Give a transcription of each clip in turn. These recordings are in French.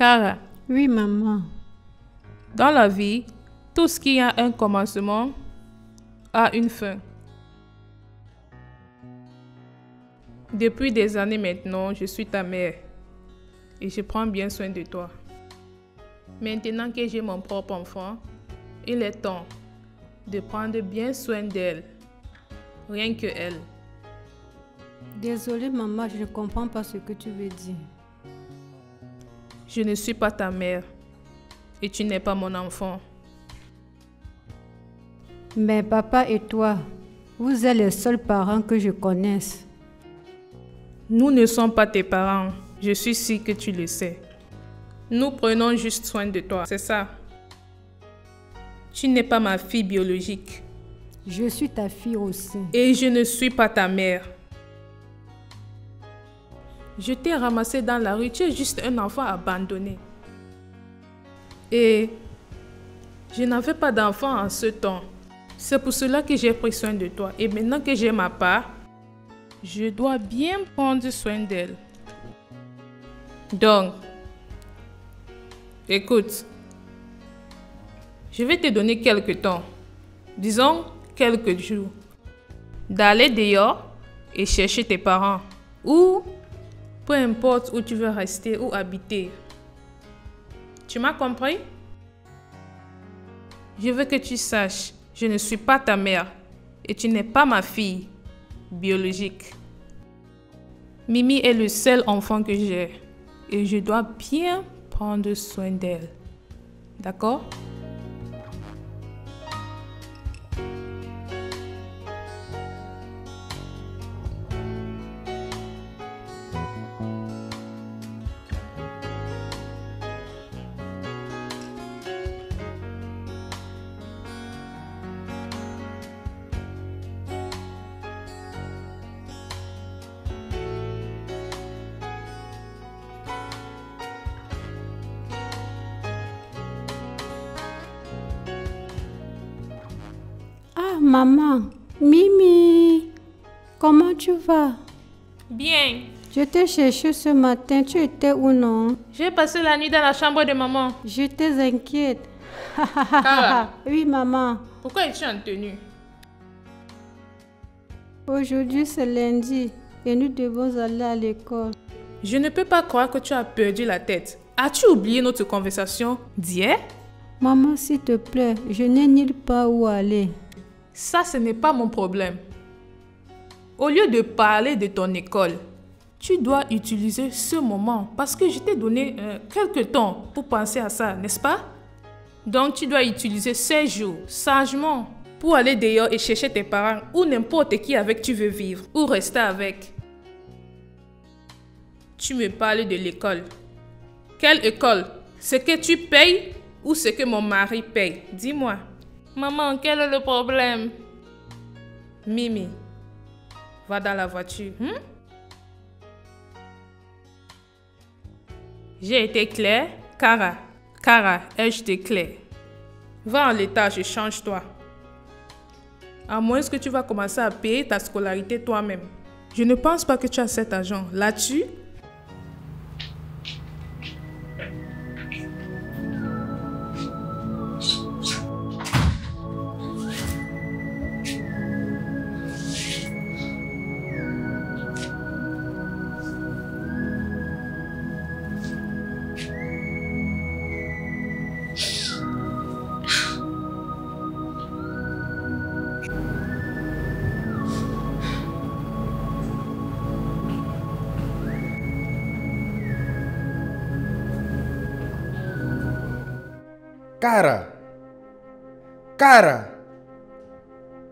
Cara, Oui, maman. dans la vie, tout ce qui a un commencement a une fin. Depuis des années maintenant, je suis ta mère et je prends bien soin de toi. Maintenant que j'ai mon propre enfant, il est temps de prendre bien soin d'elle, rien que elle. Désolée, maman, je ne comprends pas ce que tu veux dire. Je ne suis pas ta mère et tu n'es pas mon enfant. Mais papa et toi, vous êtes les seuls parents que je connaisse. Nous ne sommes pas tes parents, je suis sûre que tu le sais. Nous prenons juste soin de toi, c'est ça. Tu n'es pas ma fille biologique Je suis ta fille aussi. et je ne suis pas ta mère. Je t'ai ramassé dans la rue, tu es juste un enfant abandonné. Et je n'avais pas d'enfant en ce temps. C'est pour cela que j'ai pris soin de toi. Et maintenant que j'ai ma part, je dois bien prendre soin d'elle. Donc, écoute, je vais te donner quelques temps, disons quelques jours, d'aller dehors et chercher tes parents ou peu importe où tu veux rester ou habiter. Tu m'as compris? Je veux que tu saches, je ne suis pas ta mère et tu n'es pas ma fille biologique. Mimi est le seul enfant que j'ai et je dois bien prendre soin d'elle. D'accord? Ah, maman, Mimi, comment tu vas? Bien. Je t'ai cherché ce matin, tu étais où non? J'ai passé la nuit dans la chambre de maman. J'étais inquiète. Cara, Oui, maman. pourquoi es-tu en tenue? Aujourd'hui, c'est lundi et nous devons aller à l'école. Je ne peux pas croire que tu as perdu la tête. As-tu oublié notre conversation d'hier? Maman, s'il te plaît, je n'ai nulle part où aller. Ça, ce n'est pas mon problème. Au lieu de parler de ton école, tu dois utiliser ce moment parce que je t'ai donné quelques temps pour penser à ça, n'est-ce pas? Donc, tu dois utiliser ces jours sagement pour aller dehors et chercher tes parents ou n'importe qui avec tu veux vivre ou rester avec. Tu me parles de l'école. Quelle école? Ce que tu payes ou ce que mon mari paye? Dis-moi. Maman, quel est le problème? Mimi, va dans la voiture. J'ai été claire? Cara, ai-je été claire? Va en l'étage et change-toi. À moins que tu vas commencer à payer ta scolarité toi-même. Je ne pense pas que tu as cet argent. Là-dessus, Cara,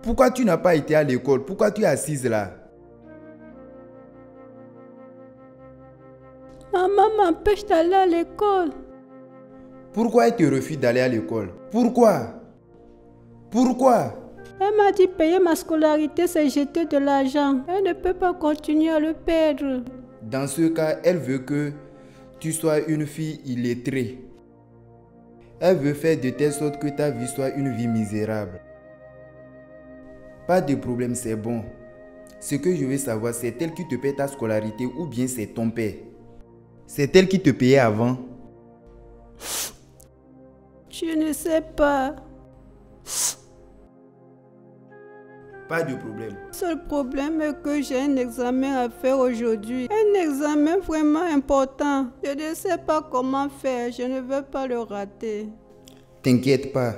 pourquoi tu n'as pas été à l'école? Pourquoi tu es assise là? Maman m'empêche d'aller à l'école. Pourquoi elle te refuse d'aller à l'école? Pourquoi? Elle m'a dit payer ma scolarité, c'est jeter de l'argent. Elle ne peut pas continuer à le perdre. Dans ce cas, elle veut que tu sois une fille illettrée. Elle veut faire de telle sorte que ta vie soit une vie misérable. Pas de problème, c'est bon. Ce que je veux savoir, c'est elle qui te paie ta scolarité ou bien c'est ton père? C'est elle qui te payait avant? Je ne sais pas. Pas de problème. Le seul problème est que j'ai un examen à faire aujourd'hui. Un examen vraiment important. Je ne sais pas comment faire. Je ne veux pas le rater. T'inquiète pas.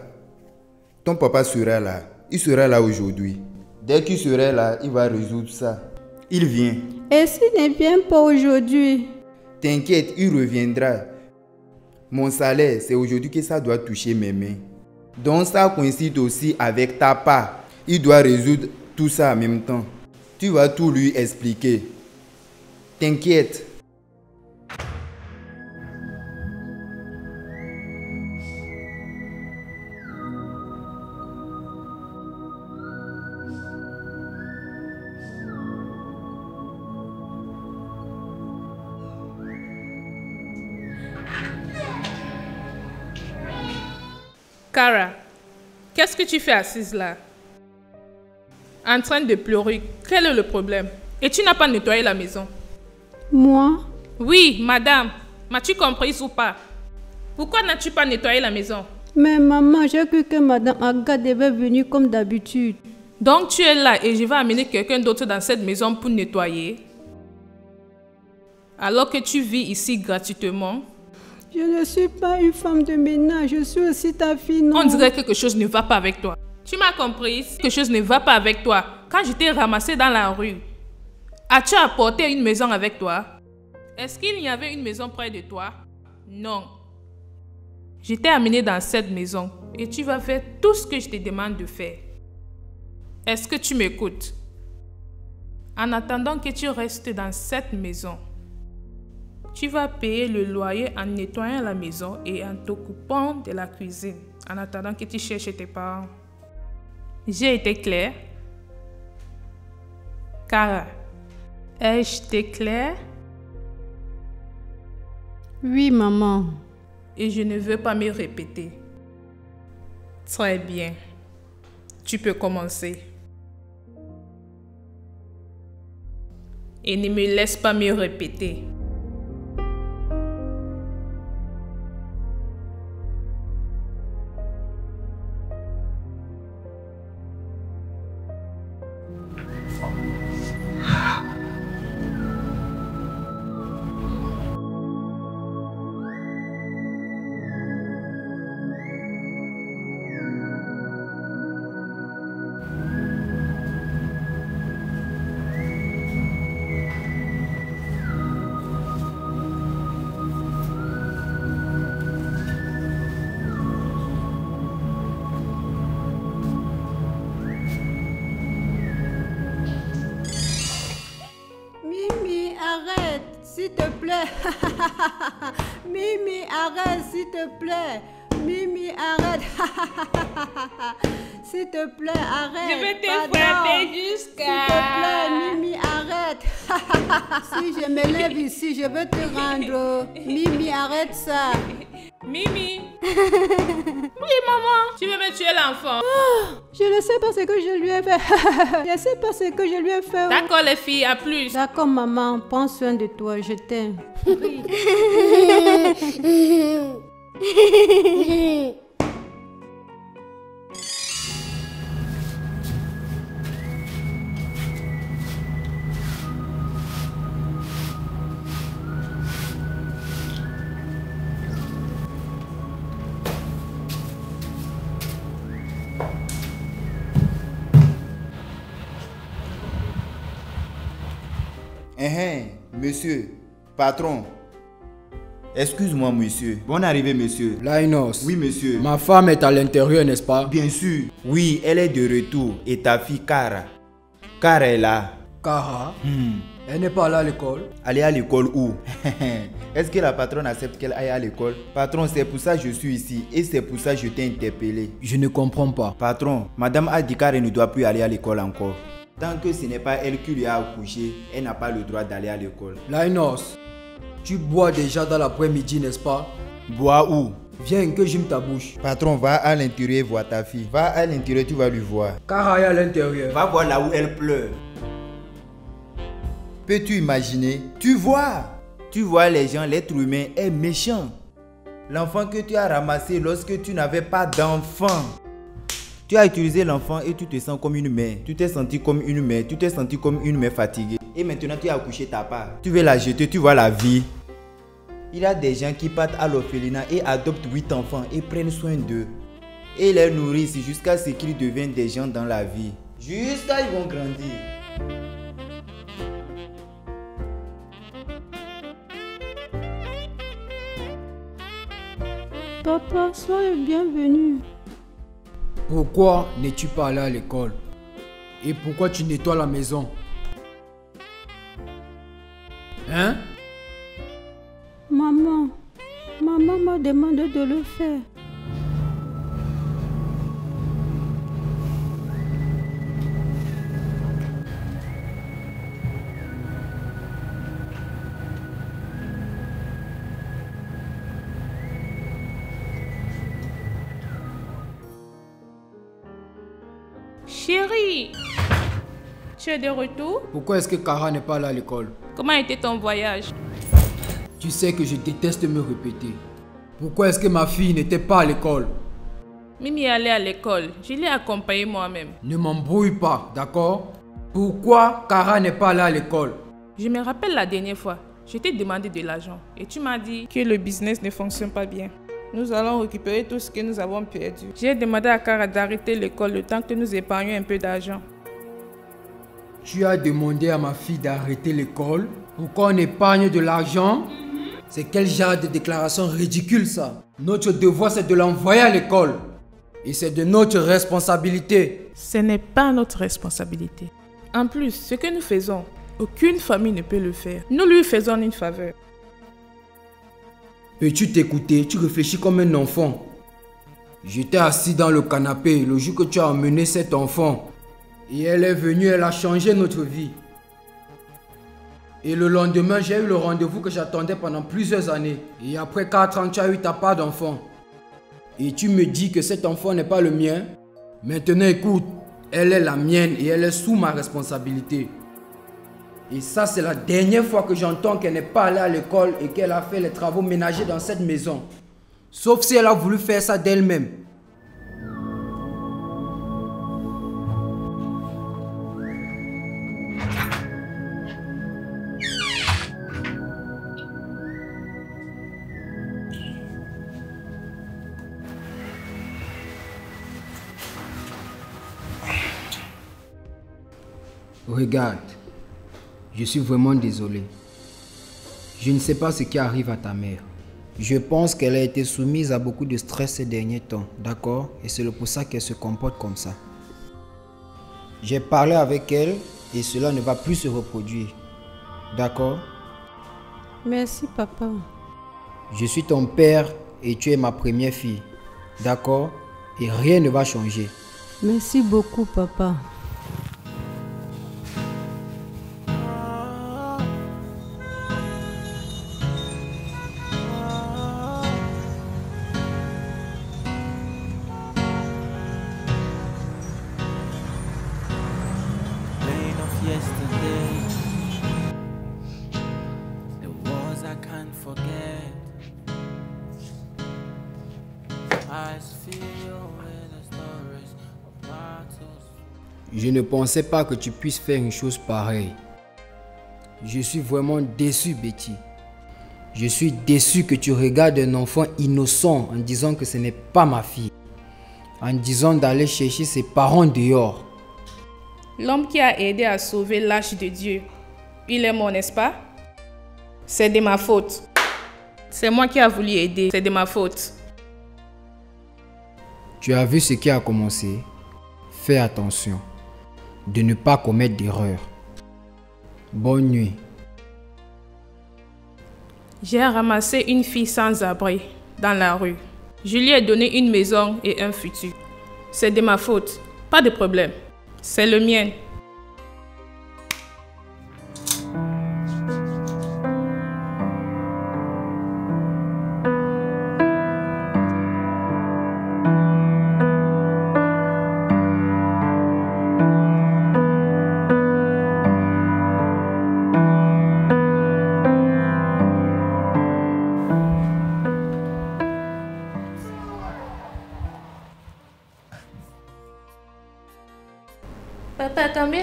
Ton papa sera là. Il sera là aujourd'hui. Dès qu'il sera là, il va résoudre ça. Il vient. Et s'il ne vient pas aujourd'hui? T'inquiète, il reviendra. Mon salaire, c'est aujourd'hui que ça doit toucher mes mains. Donc ça coïncide aussi avec ta part. Il doit résoudre tout ça en même temps. Tu vas tout lui expliquer. T'inquiète. Cara, qu'est-ce que tu fais assise là? En train de pleurer. Quel est le problème? Et tu n'as pas nettoyé la maison? Moi? Oui, madame. M'as-tu comprise ou pas? Pourquoi n'as-tu pas nettoyé la maison? Mais maman, j'ai cru que Madame Aga devait venir comme d'habitude. Donc tu es là et je vais amener quelqu'un d'autre dans cette maison pour nettoyer? Alors que tu vis ici gratuitement? Je ne suis pas une femme de ménage, je suis aussi ta fille, non? On dirait que quelque chose ne va pas avec toi. Tu m'as comprise? Quelque chose ne va pas avec toi. Quand je t'ai ramassé dans la rue, as-tu apporté une maison avec toi? Est-ce qu'il y avait une maison près de toi? Non. Je t'ai amené dans cette maison et tu vas faire tout ce que je te demande de faire. Est-ce que tu m'écoutes? En attendant que tu restes dans cette maison, tu vas payer le loyer en nettoyant la maison et en t'occupant de la cuisine, en attendant que tu cherches tes parents. J'ai été claire? Cara, ai-je été claire? Oui, maman. Et je ne veux pas me répéter. Très bien. Tu peux commencer. Et ne me laisse pas me répéter. Mimi, arrête, s'il te plaît. Mimi, arrête, s'il te plaît. Mimi, arrête. S'il te plaît, arrête. Je vais te Pardon. frapper S'il jusqu'à... te plaît, Mimi, arrête. Si je me lève ici, je vais te rendre. Mimi, arrête ça. Mimi. Oui, maman. Tu veux me tuer l'enfant? Je ne sais pas ce que je lui ai fait. Je ne sais pas ce que je lui ai fait. D'accord, les filles, à plus. D'accord, maman, prends soin de toi, je t'aime. Monsieur, patron. Excuse-moi, monsieur. Bonne arrivée, monsieur. Lainos. Oui, monsieur. Ma femme est à l'intérieur, n'est-ce pas? Bien sûr. Oui, elle est de retour. Et ta fille, Cara. Cara est là. Cara? Elle n'est pas là à l'école? Aller à l'école où? Est-ce que la patronne accepte qu'elle aille à l'école? Patron, c'est pour ça que je suis ici. Et c'est pour ça que je t'ai interpellé. Je ne comprends pas. Patron, madame a dit qu'elle ne doit plus aller à l'école encore. Tant que ce n'est pas elle qui lui a accouché, elle n'a pas le droit d'aller à l'école. Lainos, tu bois déjà dans l'après-midi, n'est-ce pas? Bois où? Viens que j'aime ta bouche. Patron, va à l'intérieur voir ta fille. Va à l'intérieur, tu vas lui voir. Cara est à l'intérieur. Va voir là où elle pleure. Peux-tu imaginer? Tu vois les gens, l'être humain est méchant. L'enfant que tu as ramassé lorsque tu n'avais pas d'enfant. Tu as utilisé l'enfant et tu te sens comme une mère. Tu t'es senti comme une mère. Tu t'es senti comme une mère fatiguée. Et maintenant tu as accouché ta part. Tu veux la jeter, tu vois la vie. Il y a des gens qui partent à l'orphelinat et adoptent 8 enfants et prennent soin d'eux. Et les nourrissent jusqu'à ce qu'ils deviennent des gens dans la vie. Jusqu'à ce qu'ils vont grandir. Papa, sois le bienvenu. Pourquoi n'es-tu pas allé à l'école? Et pourquoi tu nettoies la maison? Hein? Maman m'a demandé de le faire. Chérie, tu es de retour? Pourquoi est-ce que Kara n'est pas allée à l'école? Comment était ton voyage? Tu sais que je déteste me répéter. Pourquoi est-ce que ma fille n'était pas à l'école? Mimi est allée à l'école. Je l'ai accompagnée moi-même. Ne m'embrouille pas, d'accord? Pourquoi Kara n'est pas allée à l'école? Je me rappelle la dernière fois, je t'ai demandé de l'argent et tu m'as dit que le business ne fonctionne pas bien. Nous allons récupérer tout ce que nous avons perdu. J'ai demandé à Kara d'arrêter l'école le temps que nous épargnions un peu d'argent. Tu as demandé à ma fille d'arrêter l'école pour qu'on épargne de l'argent? C'est quel genre de déclaration ridicule ça? Notre devoir c'est de l'envoyer à l'école. Et c'est de notre responsabilité. Ce n'est pas notre responsabilité. En plus, ce que nous faisons, aucune famille ne peut le faire. Nous lui faisons une faveur. Peux-tu t'écouter? Tu réfléchis comme un enfant. J'étais assis dans le canapé le jour que tu as emmené cet enfant. Et elle est venue, elle a changé notre vie. Et le lendemain, j'ai eu le rendez-vous que j'attendais pendant plusieurs années. Et après 4 ans, tu as eu ta part d'enfant. Et tu me dis que cet enfant n'est pas le mien? Maintenant, écoute, elle est la mienne et elle est sous ma responsabilité. Et ça, c'est la dernière fois que j'entends qu'elle n'est pas allée à l'école et qu'elle a fait les travaux ménagers dans cette maison. Sauf si elle a voulu faire ça d'elle-même. Regarde, je suis vraiment désolé. Je ne sais pas ce qui arrive à ta mère. Je pense qu'elle a été soumise à beaucoup de stress ces derniers temps, d'accord? Et c'est pour ça qu'elle se comporte comme ça. J'ai parlé avec elle et cela ne va plus se reproduire, d'accord? Merci, papa. Je suis ton père et tu es ma première fille, d'accord? Et rien ne va changer. Merci beaucoup, papa. Yesterday, the wars I can't forget. I feel where the stories of battles. Je ne pensais pas que tu puisses faire une chose pareille. Je suis vraiment déçu, Betty. Je suis déçu que tu regardes un enfant innocent en disant que ce n'est pas ma fille. En disant d'aller chercher ses parents dehors. L'homme qui a aidé à sauver l'arche de Dieu, il est mort, n'est-ce pas? C'est de ma faute. C'est moi qui ai voulu aider, c'est de ma faute. Tu as vu ce qui a commencé? Fais attention de ne pas commettre d'erreur. Bonne nuit. J'ai ramassé une fille sans abri dans la rue. Je lui ai donné une maison et un futur. C'est de ma faute, pas de problème. C'est le mien.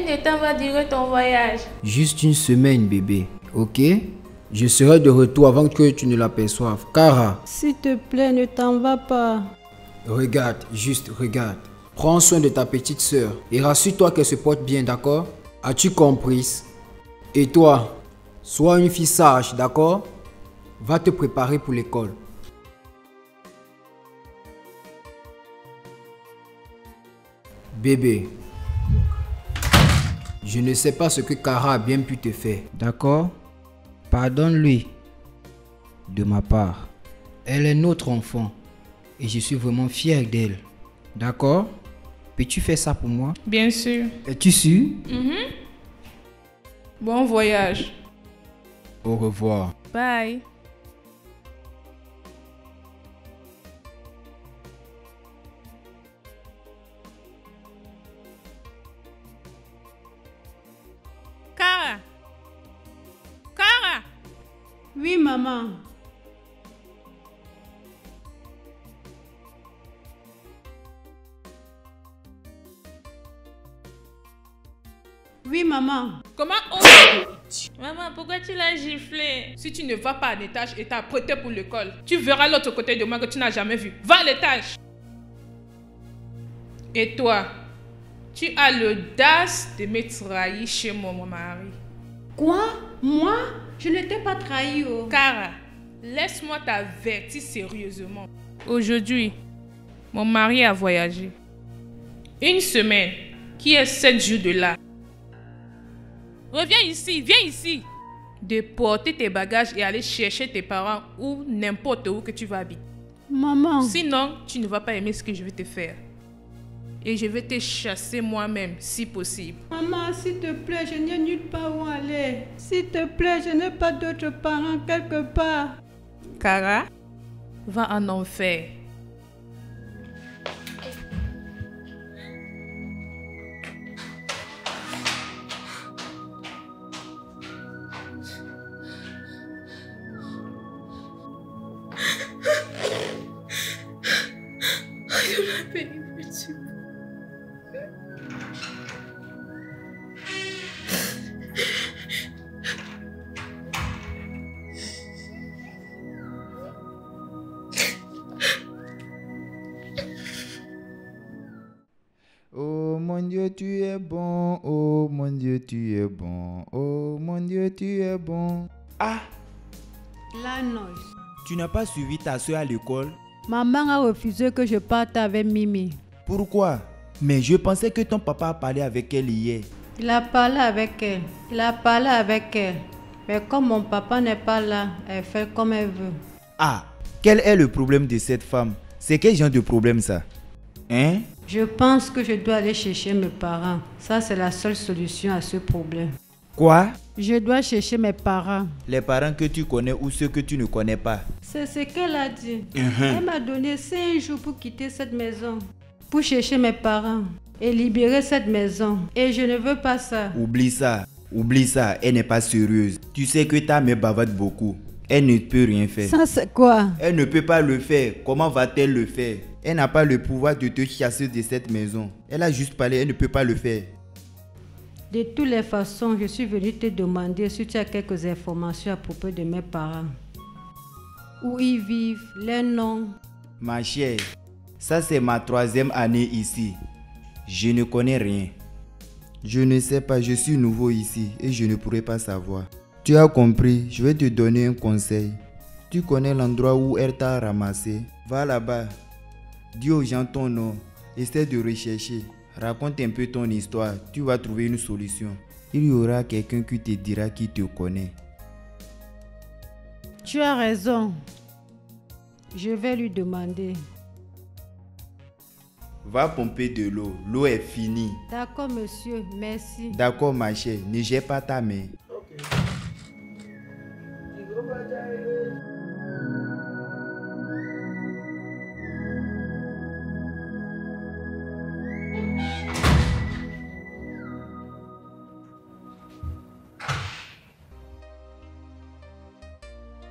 de temps va durer ton voyage? Juste une semaine, bébé. Ok? Je serai de retour avant que tu ne l'aperçoives. Kara, S'il te plaît, ne t'en va pas. regarde, juste regarde. Prends soin de ta petite sœur et rassure-toi qu'elle se porte bien, d'accord? As-tu compris? Et toi, sois une fille sage, d'accord? Va te préparer pour l'école. Bébé, je ne sais pas ce que Kara a bien pu te faire, d'accord? Pardonne-lui de ma part. Elle est notre enfant et je suis vraiment fier d'elle, d'accord? Peux-tu faire ça pour moi? Bien sûr. Es-tu sûr? Bon voyage. Au revoir. Bye. Kara. Kara. Oui, maman. Oui, maman. Comment Maman, pourquoi tu l'as giflé? Si tu ne vas pas à l'étage et t'as prêté pour l'école, tu verras l'autre côté de moi que tu n'as jamais vu. Va à l'étage. Et toi, tu as l'audace de me trahir chez moi, mon mari. Quoi? Moi? Je ne t'ai pas trahi. Oh. Kara, laisse-moi t'avertir sérieusement. Aujourd'hui, mon mari a voyagé. Une semaine, qui est 7 jours de là. Reviens ici, viens ici. De porter tes bagages et aller chercher tes parents ou n'importe où que tu vas habiter. Maman. Sinon, tu ne vas pas aimer ce que je vais te faire. Et je vais te chasser moi-même, si possible. Maman, s'il te plaît, je n'ai nulle part où aller. S'il te plaît, je n'ai pas d'autres parents quelque part. Kara, va en enfer. Oh mon Dieu, tu es bon. Oh mon Dieu, tu es bon. Oh mon Dieu, tu es bon. Ah, La noise. tu n'as pas suivi ta soeur à l'école? Maman a refusé que je parte avec Mimi. Pourquoi? Mais je pensais que ton papa a parlé avec elle hier. Il a parlé avec elle. Il a parlé avec elle. Mais comme mon papa n'est pas là, elle fait comme elle veut. Ah, quel est le problème de cette femme? C'est quel genre de problème ça? Hein? Je pense que je dois aller chercher mes parents. Ça, c'est la seule solution à ce problème. Quoi? Je dois chercher mes parents. Les parents que tu connais ou ceux que tu ne connais pas? C'est ce qu'elle a dit. Elle m'a donné 5 jours pour quitter cette maison. Pour chercher mes parents et libérer cette maison. Et je ne veux pas ça. Oublie ça, elle n'est pas sérieuse. Tu sais que ta mère bavarde beaucoup. Elle ne peut rien faire. Ça, c'est quoi? Elle ne peut pas le faire. Comment va-t-elle le faire? Elle n'a pas le pouvoir de te chasser de cette maison. Elle a juste parlé, elle ne peut pas le faire. De toutes les façons, je suis venue te demander si tu as quelques informations à propos de mes parents. Où ils vivent, les noms. Ma chère, ça c'est ma 3e année ici. Je ne connais rien. Je ne sais pas, je suis nouveau ici et je ne pourrai pas savoir. Tu as compris, je vais te donner un conseil. Tu connais l'endroit où elle t'a ramassé. Va là-bas. Dis aux gens ton nom. Essaie de rechercher. Raconte un peu ton histoire. Tu vas trouver une solution. Il y aura quelqu'un qui te dira qui te connaît. Tu as raison. Je vais lui demander. Va pomper de l'eau. L'eau est finie. D'accord, monsieur. Merci. D'accord, ma chère. Ne jette pas ta main.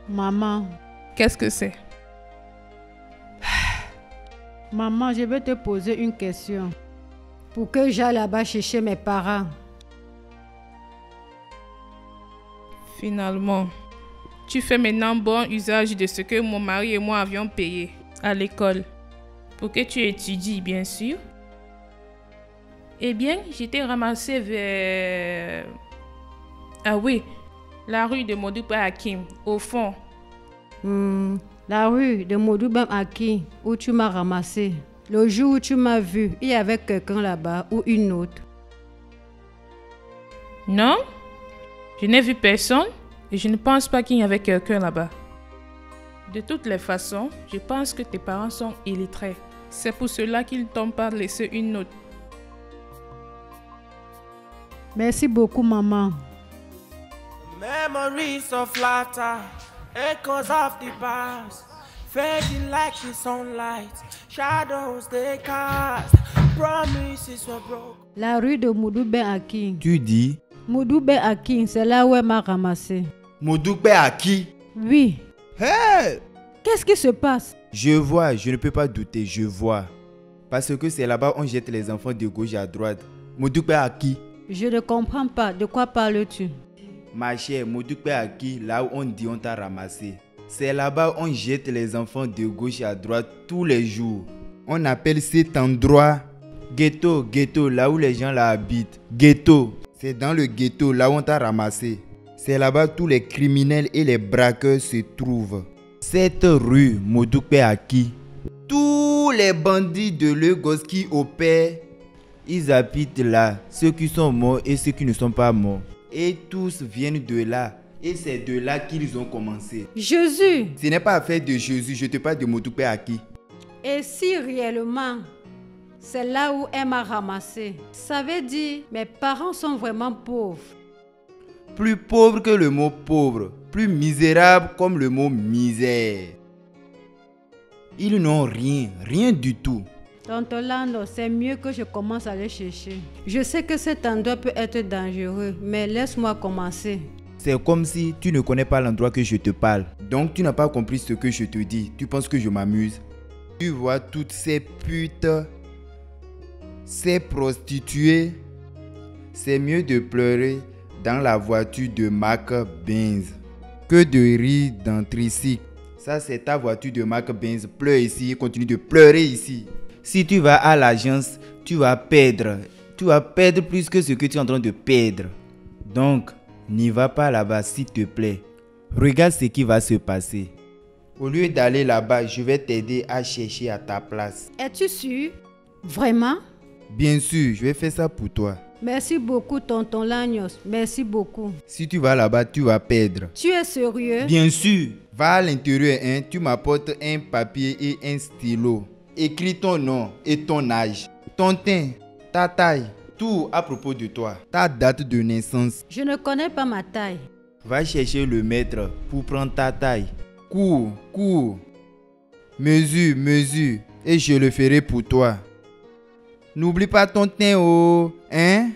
Maman. Qu'est-ce que c'est? Maman, je vais te poser une question. Pour que j'aille là-bas chercher mes parents, Finalement, tu fais maintenant bon usage de ce que mon mari et moi avions payé à l'école. Pour que tu étudies, bien sûr. Eh bien, j'étais ramassée vers... Ah oui, la rue de Modoupe Hakim, au fond. La rue de Modoubem Hakim, où tu m'as ramassé. Le jour où tu m'as vu, il y avait quelqu'un là-bas ou une autre. Non, je n'ai vu personne et je ne pense pas qu'il y avait quelqu'un là-bas. De toutes les façons, je pense que tes parents sont illettrés. C'est pour cela qu'ils t'ont pas laissé une note. Merci beaucoup, maman. Memories of laughter, echoes of the past, fading like the sunlight, shadows they cast, promises were broken. La rue de Modoubem Hakim. Tu dis Modoubem Hakim, c'est là où elle m'a ramassé. Modoupe à qui? Oui. Hey! Qu'est-ce qui se passe? Je vois, je ne peux pas douter, je vois. Parce que c'est là-bas on jette les enfants de gauche à droite. Modoupe à qui? Je ne comprends pas. De quoi parles-tu? Ma chère, Modoupe à qui? Là où on dit on t'a ramassé. C'est là-bas on jette les enfants de gauche à droite tous les jours. On appelle cet endroit ghetto, ghetto, là où les gens là habitent. Ghetto, c'est dans le ghetto là où on t'a ramassé. C'est là-bas tous les criminels et les braqueurs se trouvent. Cette rue, Modoupe à qui? Tous les bandits de Lagos qui opèrent, ils habitent là. Ceux qui sont morts et ceux qui ne sont pas morts. Et tous viennent de là. Et c'est de là qu'ils ont commencé. Jésus! Ce n'est pas affaire de Jésus, je te parle de Modoupe à qui? Et si réellement, c'est là où elle m'a ramassé, ça veut dire mes parents sont vraiment pauvres. Plus pauvre que le mot pauvre, plus misérable comme le mot misère. Ils n'ont rien, rien du tout. Tonton Lando, c'est mieux que je commence à les chercher. Je sais que cet endroit peut être dangereux, mais laisse-moi commencer. C'est comme si tu ne connais pas l'endroit que je te parle. Donc tu n'as pas compris ce que je te dis. Tu penses que je m'amuse? Tu vois toutes ces putes, ces prostituées. C'est mieux de pleurer dans la voiture de marque Benz que de rire dans tricycle. Ça c'est ta voiture de marque Benz. Pleure ici et continue de pleurer ici. Si tu vas à l'agence, tu vas perdre. Tu vas perdre plus que ce que tu es en train de perdre. Donc, n'y va pas là-bas s'il te plaît. Regarde ce qui va se passer. Au lieu d'aller là-bas, je vais t'aider à chercher à ta place. Es-tu sûr? Vraiment? Bien sûr, je vais faire ça pour toi. Merci beaucoup, tonton Lagnos. Merci beaucoup. Si tu vas là-bas, tu vas perdre. Tu es sérieux? Bien sûr. Va à l'intérieur, hein. Tu m'apportes un papier et un stylo. Écris ton nom et ton âge, ton teint, ta taille, tout à propos de toi, ta date de naissance. Je ne connais pas ma taille. Va chercher le maître pour prendre ta taille. Cours, cours. Mesure, mesure. Et je le ferai pour toi. N'oublie pas ton teint, oh, hein?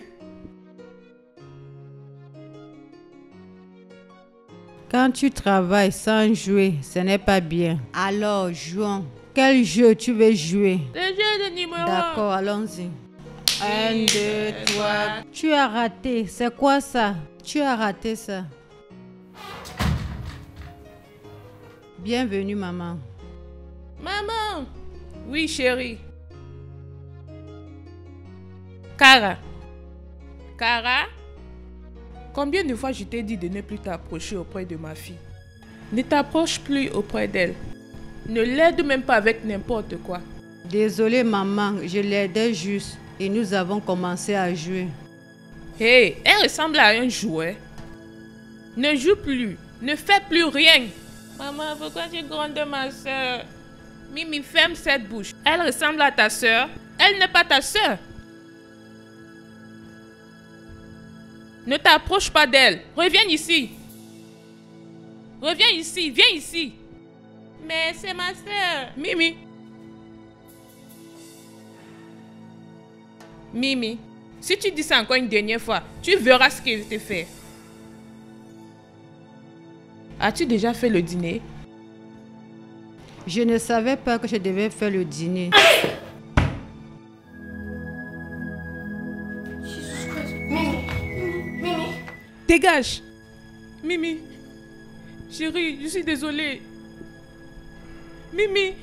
Quand tu travailles sans jouer, ce n'est pas bien. Alors, jouons. Quel jeu tu veux jouer? Le jeu de numéro 1. D'accord, allons-y. 1, 2, 3. Tu as raté. C'est quoi ça? Tu as raté ça. Bienvenue, maman. Maman! Oui, chérie. Cara. Cara? Combien de fois je t'ai dit de ne plus t'approcher auprès de ma fille? Ne t'approche plus auprès d'elle. Ne l'aide même pas avec n'importe quoi. Désolée, maman, je l'aidais juste et nous avons commencé à jouer. Hé, elle ressemble à un jouet. Ne joue plus. Ne fais plus rien. Maman, pourquoi tu grondes ma soeur? Mimi, ferme cette bouche. Elle ressemble à ta soeur. Elle n'est pas ta soeur. Ne t'approche pas d'elle. Reviens ici. Reviens ici. Viens ici. Mais c'est ma soeur. Mimi. Mimi, si tu dis ça encore une dernière fois, tu verras ce que je te fais. As-tu déjà fait le dîner? Je ne savais pas que je devais faire le dîner. Dégage. Mimi, chérie, je suis désolée. Mimi,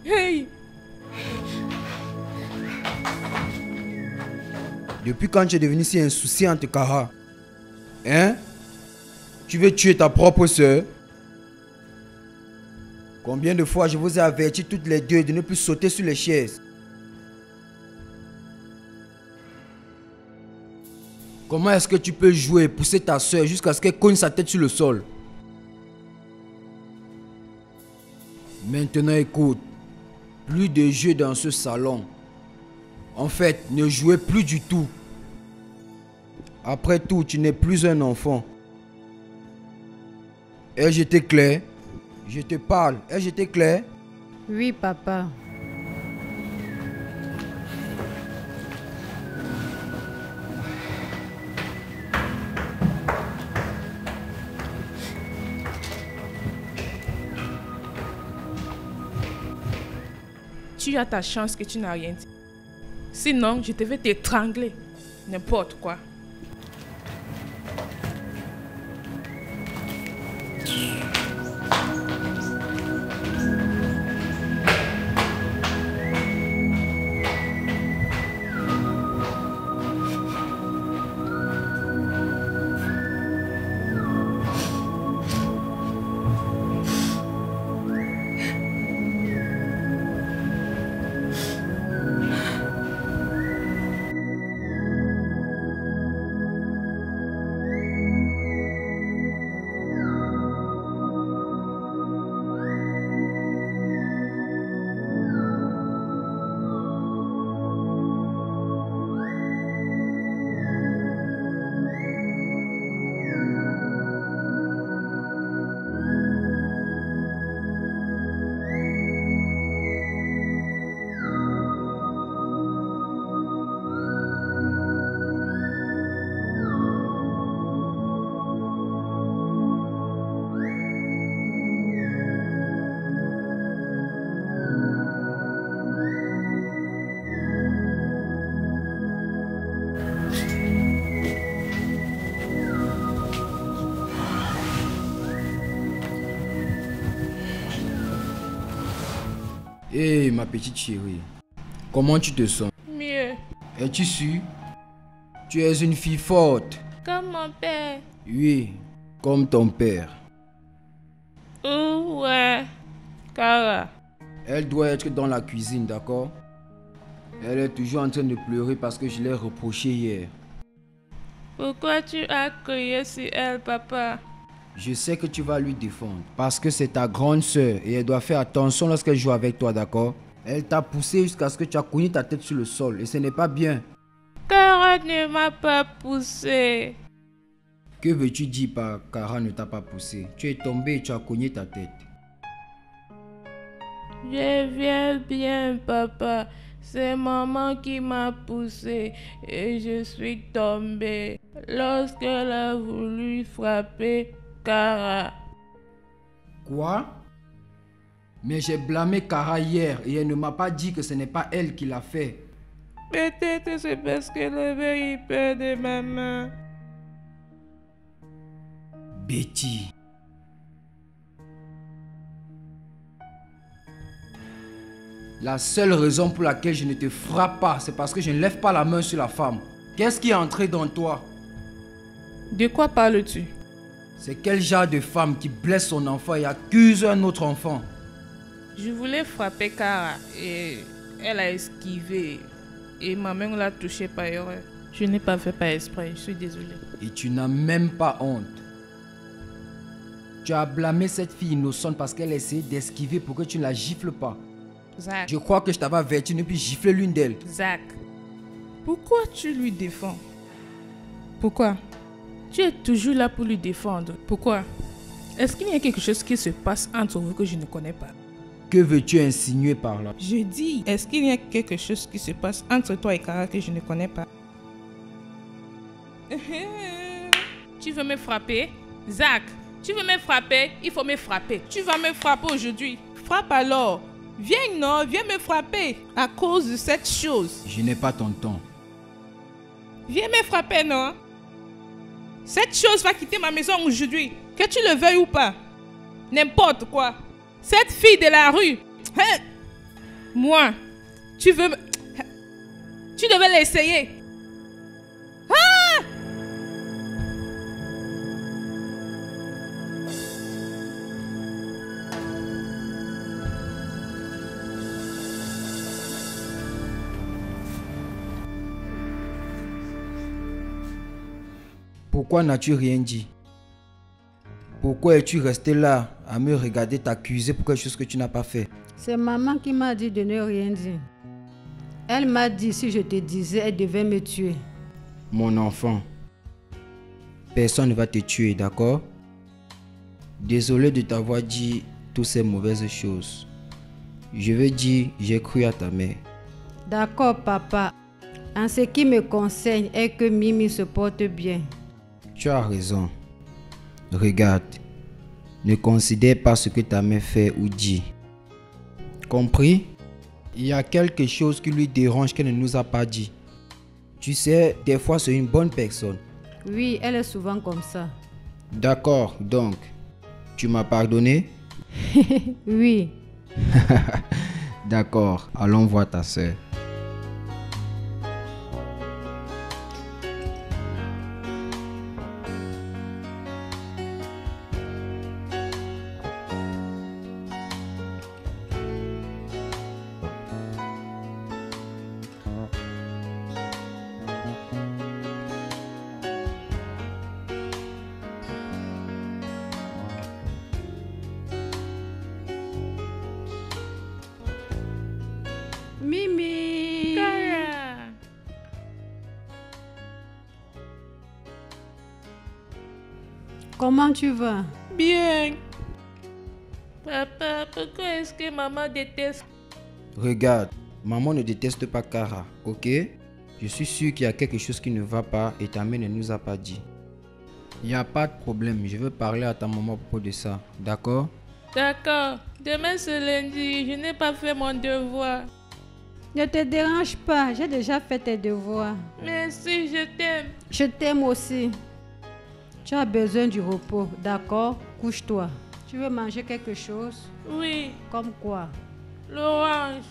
hey. Depuis quand tu es devenue si insouciante, Kara? Hein? Tu veux tuer ta propre soeur? Combien de fois je vous ai averti toutes les deux de ne plus sauter sur les chaises? Comment est-ce que tu peux jouer et pousser ta soeur jusqu'à ce qu'elle cogne sa tête sur le sol? Maintenant écoute, plus de jeux dans ce salon. En fait, ne jouez plus du tout. Après tout, tu n'es plus un enfant. Ai-je été clair? Je te parle. Ai-je été clair? Oui, papa. Tu as ta chance que tu n'as rien dit. Sinon, je te vais t'étrangler. N'importe quoi. Hé, ma petite chérie, comment tu te sens? Mieux. Es-tu sûre? Tu es une fille forte. Comme mon père. Oui, comme ton père. Oh, ouais. Kara. Elle doit être dans la cuisine, d'accord? Elle est toujours en train de pleurer parce que je l'ai reproché hier. Pourquoi tu as crié sur elle, papa? Je sais que tu vas lui défendre parce que c'est ta grande sœur et elle doit faire attention lorsqu'elle joue avec toi, d'accord? Elle t'a poussé jusqu'à ce que tu as cogné ta tête sur le sol et ce n'est pas bien. Kara ne m'a pas poussé. Que veux-tu dire par Kara ne t'a pas poussé? Tu es tombé et tu as cogné ta tête. Je viens bien, papa. C'est maman qui m'a poussé et je suis tombée lorsqu'elle a voulu frapper Kara. Quoi? Mais j'ai blâmé Kara hier et elle ne m'a pas dit que ce n'est pas elle qui l'a fait. Peut-être c'est parce qu'elle avait eu peur de maman. Betty. La seule raison pour laquelle je ne te frappe pas, c'est parce que je ne lève pas la main sur la femme. Qu'est-ce qui est entré dans toi? De quoi parles-tu? C'est quel genre de femme qui blesse son enfant et accuse un autre enfant? Je voulais frapper Kara et elle a esquivé. Et ma main l'a touchée par erreur. Je n'ai pas fait par exprès, je suis désolée. Et tu n'as même pas honte. Tu as blâmé cette fille innocente parce qu'elle essaie d'esquiver pour que tu ne la gifles pas. Zach. Je crois que je t'avais averti de ne plus gifler l'une d'elles. Zach, pourquoi tu lui défends? Pourquoi? Tu es toujours là pour lui défendre. Pourquoi? Est-ce qu'il y a quelque chose qui se passe entre vous que je ne connais pas? Que veux-tu insinuer par là? Je dis, est-ce qu'il y a quelque chose qui se passe entre toi et Kara que je ne connais pas? Tu veux me frapper? Zach, tu veux me frapper? Il faut me frapper. Tu vas me frapper aujourd'hui. Frappe alors. Viens, non, viens me frapper à cause de cette chose. Je n'ai pas ton temps. Viens me frapper, non? Cette chose va quitter ma maison aujourd'hui. Que tu le veuilles ou pas. N'importe quoi. Cette fille de la rue. Hein? Moi, tu veux me... Tu devais l'essayer. Ah! Pourquoi n'as-tu rien dit? Pourquoi es-tu resté là à me regarder t'accuser pour quelque chose que tu n'as pas fait? C'est maman qui m'a dit de ne rien dire. Elle m'a dit si je te disais, elle devait me tuer. Mon enfant, personne ne va te tuer, d'accord? Désolé de t'avoir dit toutes ces mauvaises choses. Je veux dire, j'ai cru à ta mère. D'accord, papa. En ce qui me concerne est que Mimi se porte bien. Tu as raison. Regarde, ne considère pas ce que ta mère fait ou dit. Compris? Il y a quelque chose qui lui dérange qu'elle ne nous a pas dit. Tu sais, des fois c'est une bonne personne. Oui, elle est souvent comme ça. D'accord, donc, tu m'as pardonné? Oui. D'accord, allons voir ta sœur. Mimi. Kara. Comment tu vas? Bien. Papa, pourquoi est-ce que maman déteste? Regarde, maman ne déteste pas Kara, ok? Je suis sûr qu'il y a quelque chose qui ne va pas et ta mère ne nous a pas dit. Il n'y a pas de problème, je veux parler à ta maman à propos de ça, d'accord? D'accord. Demain c'est lundi, je n'ai pas fait mon devoir. Ne te dérange pas, j'ai déjà fait tes devoirs. Merci, je t'aime. Je t'aime aussi. Tu as besoin du repos, d'accord? Couche-toi. Tu veux manger quelque chose? Oui, Comme quoi? l'orange.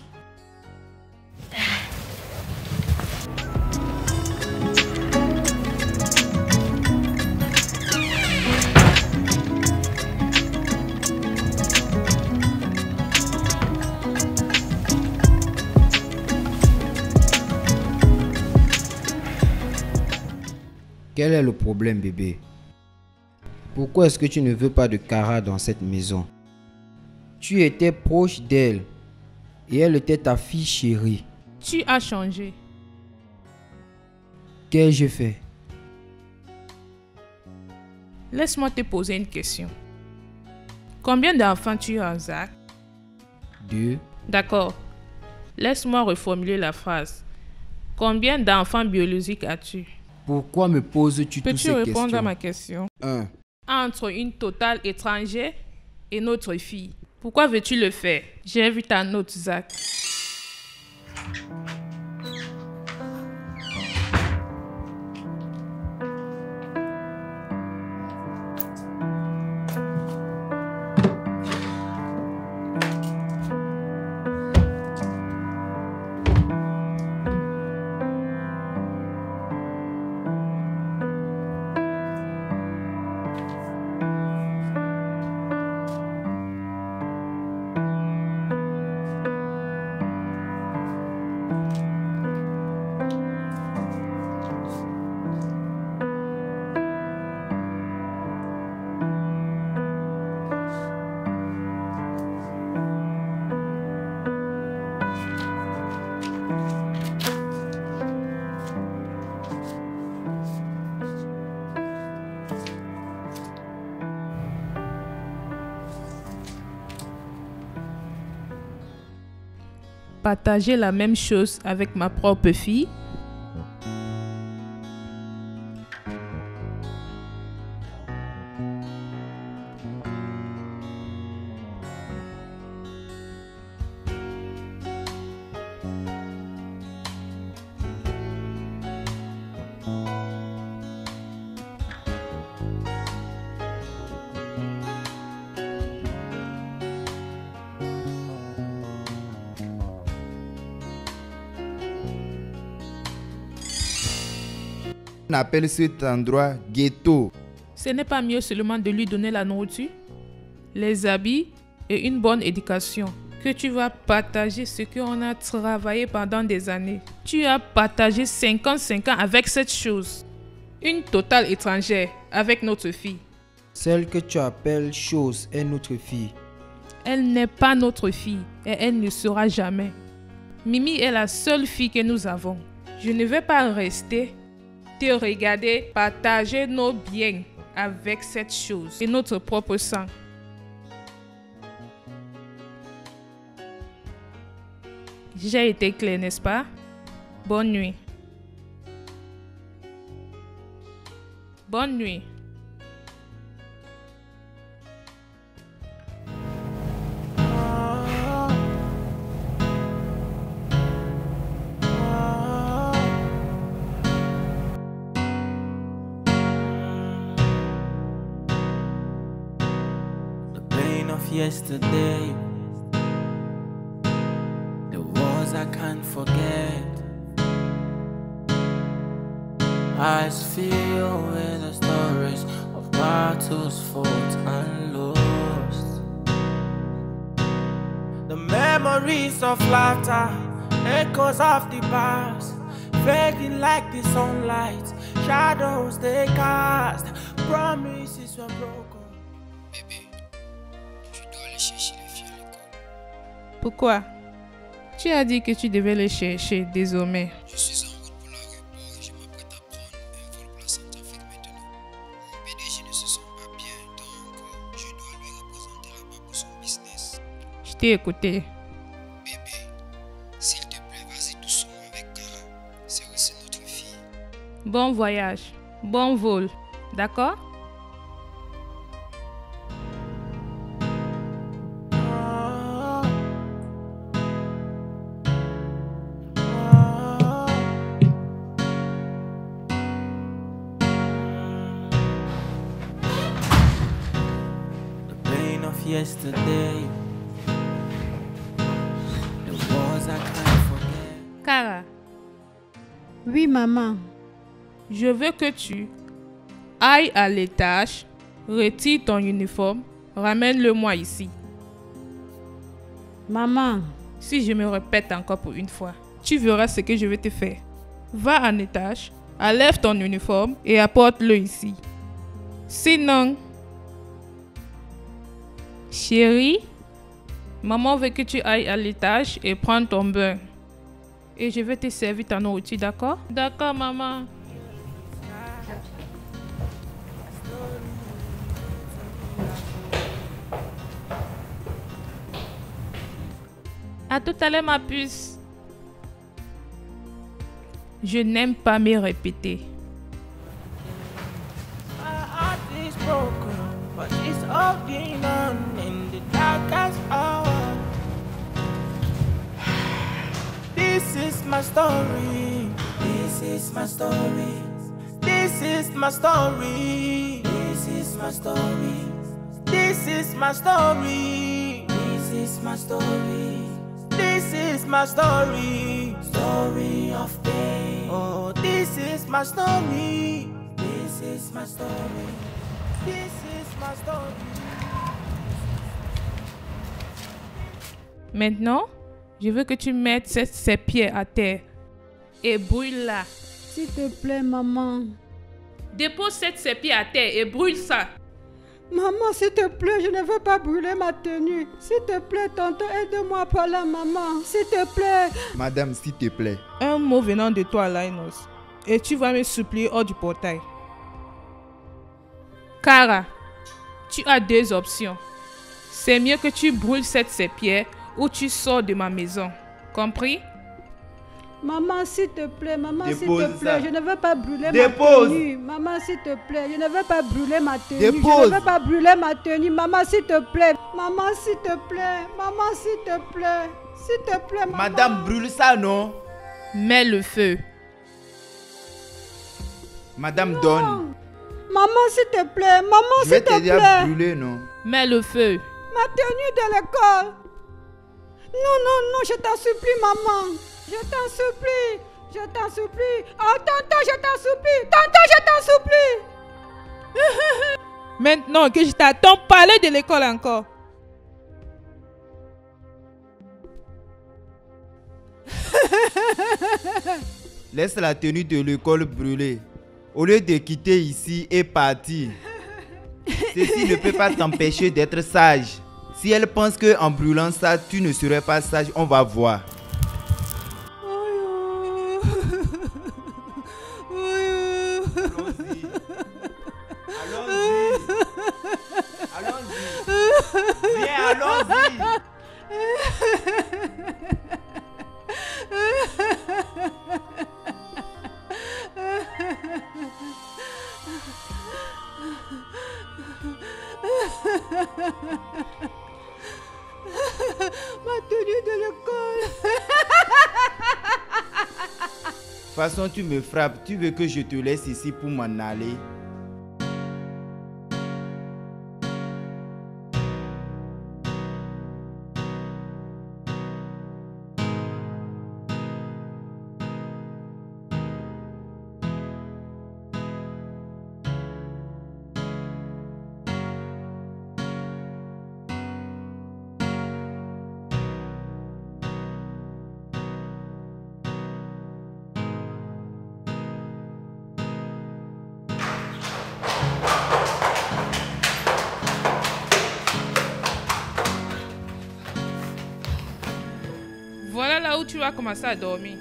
Quel est le problème, bébé? Pourquoi est-ce que tu ne veux pas de Kara dans cette maison? Tu étais proche d'elle et elle était ta fille chérie. Tu as changé. Qu'ai-je fait? Laisse-moi te poser une question. Combien d'enfants tu as, Zach? 2. D'accord. Laisse-moi reformuler la phrase. Combien d'enfants biologiques as-tu? Pourquoi me poses-tu toutes Peux-tu ces répondre questions? à ma question? 1. Entre une totale étrangère et notre fille. Pourquoi veux-tu le faire? J'ai vu ta note, Zach. Partager la même chose avec ma propre fille? On appelle cet endroit ghetto. Ce n'est pas mieux seulement de lui donner la nourriture, les habits et une bonne éducation que tu vas partager ce qu'on a travaillé pendant des années. Tu as partagé 55 ans avec cette chose. Une totale étrangère avec notre fille. Celle que tu appelles chose est notre fille. Elle n'est pas notre fille et elle ne sera jamais. Mimi est la seule fille que nous avons. Je ne vais pas rester te regarder partager nos biens avec cette chose et notre propre sang. J'ai été clair, n'est-ce pas? Bonne nuit. Bonne nuit. Yesterday, the wars I can't forget. Eyes filled with the stories of battles fought and lost. The memories of laughter, echoes of the past, fading like the sunlight, shadows they cast, promises were broken. Pourquoi? Tu as dit que tu devais les chercher désormais. Je suis en route pour l'aéroport et je m'apprête à prendre un vol pour la Centrafrique maintenant. Mon PDG ne se sent pas bien, donc je dois lui représenter là-bas pour son business. Je t'ai écouté. Bébé, s'il te plaît, vas-y doucement avec Cara. C'est aussi notre fille. Bon voyage, bon vol, d'accord? Yesterday, the wars I can't forget. Cara, Oui, maman. je veux que tu ailles à l'étage, retire ton uniforme, ramène-le-moi ici. Maman. Si je me répète encore pour une fois, tu verras ce que je vais te faire. Va en étage, enlève ton uniforme et apporte-le ici. Sinon... Chérie, maman veut que tu ailles à l'étage et prendre ton bain. Et je vais te servir ta nourriture, d'accord? D'accord, maman. À tout à l'heure, ma puce. Je n'aime pas me répéter. My heart is broken, but it's holding on in the darkest hour. This is my story. This is my story. This is my story. This is my story. This is my story. This is my story. This is my story. Story of pain. Oh, this is my story. This is my story. This is my story. Maintenant, je veux que tu mettes ces pieds à terre et brûle-la. S'il te plaît, maman. Dépose ces pieds à terre et brûle ça. Maman, s'il te plaît, je ne veux pas brûler ma tenue. S'il te plaît, tonton, aide-moi par là, maman. S'il te plaît. Madame, s'il te plaît. Un mot venant de toi, Linus, et tu vas me supplier hors du portail. Cara, tu as deux options. C'est mieux que tu brûles ces pierres ou tu sors de ma maison. Compris? Maman, s'il te plaît, maman, s'il Dépose te plaît, ça. je ne veux pas brûler Dépose. ma tenue. Maman, s'il te plaît, je ne veux pas brûler ma tenue. Dépose. Je ne veux pas brûler ma tenue. Maman, s'il te plaît. Maman, s'il te plaît. Maman, s'il te plaît. S'il te plaît, maman. Madame, brûle ça, non? Mets le feu. Madame, donne. Maman, s'il te plaît. Maman, Je vais s'il te t'aider à plaît. brûler, non? Mets le feu. Ma tenue de l'école. Non, non, non, je t'en supplie, maman. Je t'en supplie. Je t'en supplie. Oh, tonton, je t'en supplie. Tonton, je t'en supplie. Maintenant que je t'attends parler de l'école encore. Laisse la tenue de l'école brûler. Au lieu de quitter ici et partir. Ceci ne peut pas t'empêcher d'être sage. Si elle pense que en brûlant ça, tu ne serais pas sage, on va voir. Allons-y. Viens, allons-y. Ma tenue de l'école. De toute façon, tu me frappes. Tu veux que je te laisse ici pour m'en aller? Voilà là où tu vas commencer à dormir.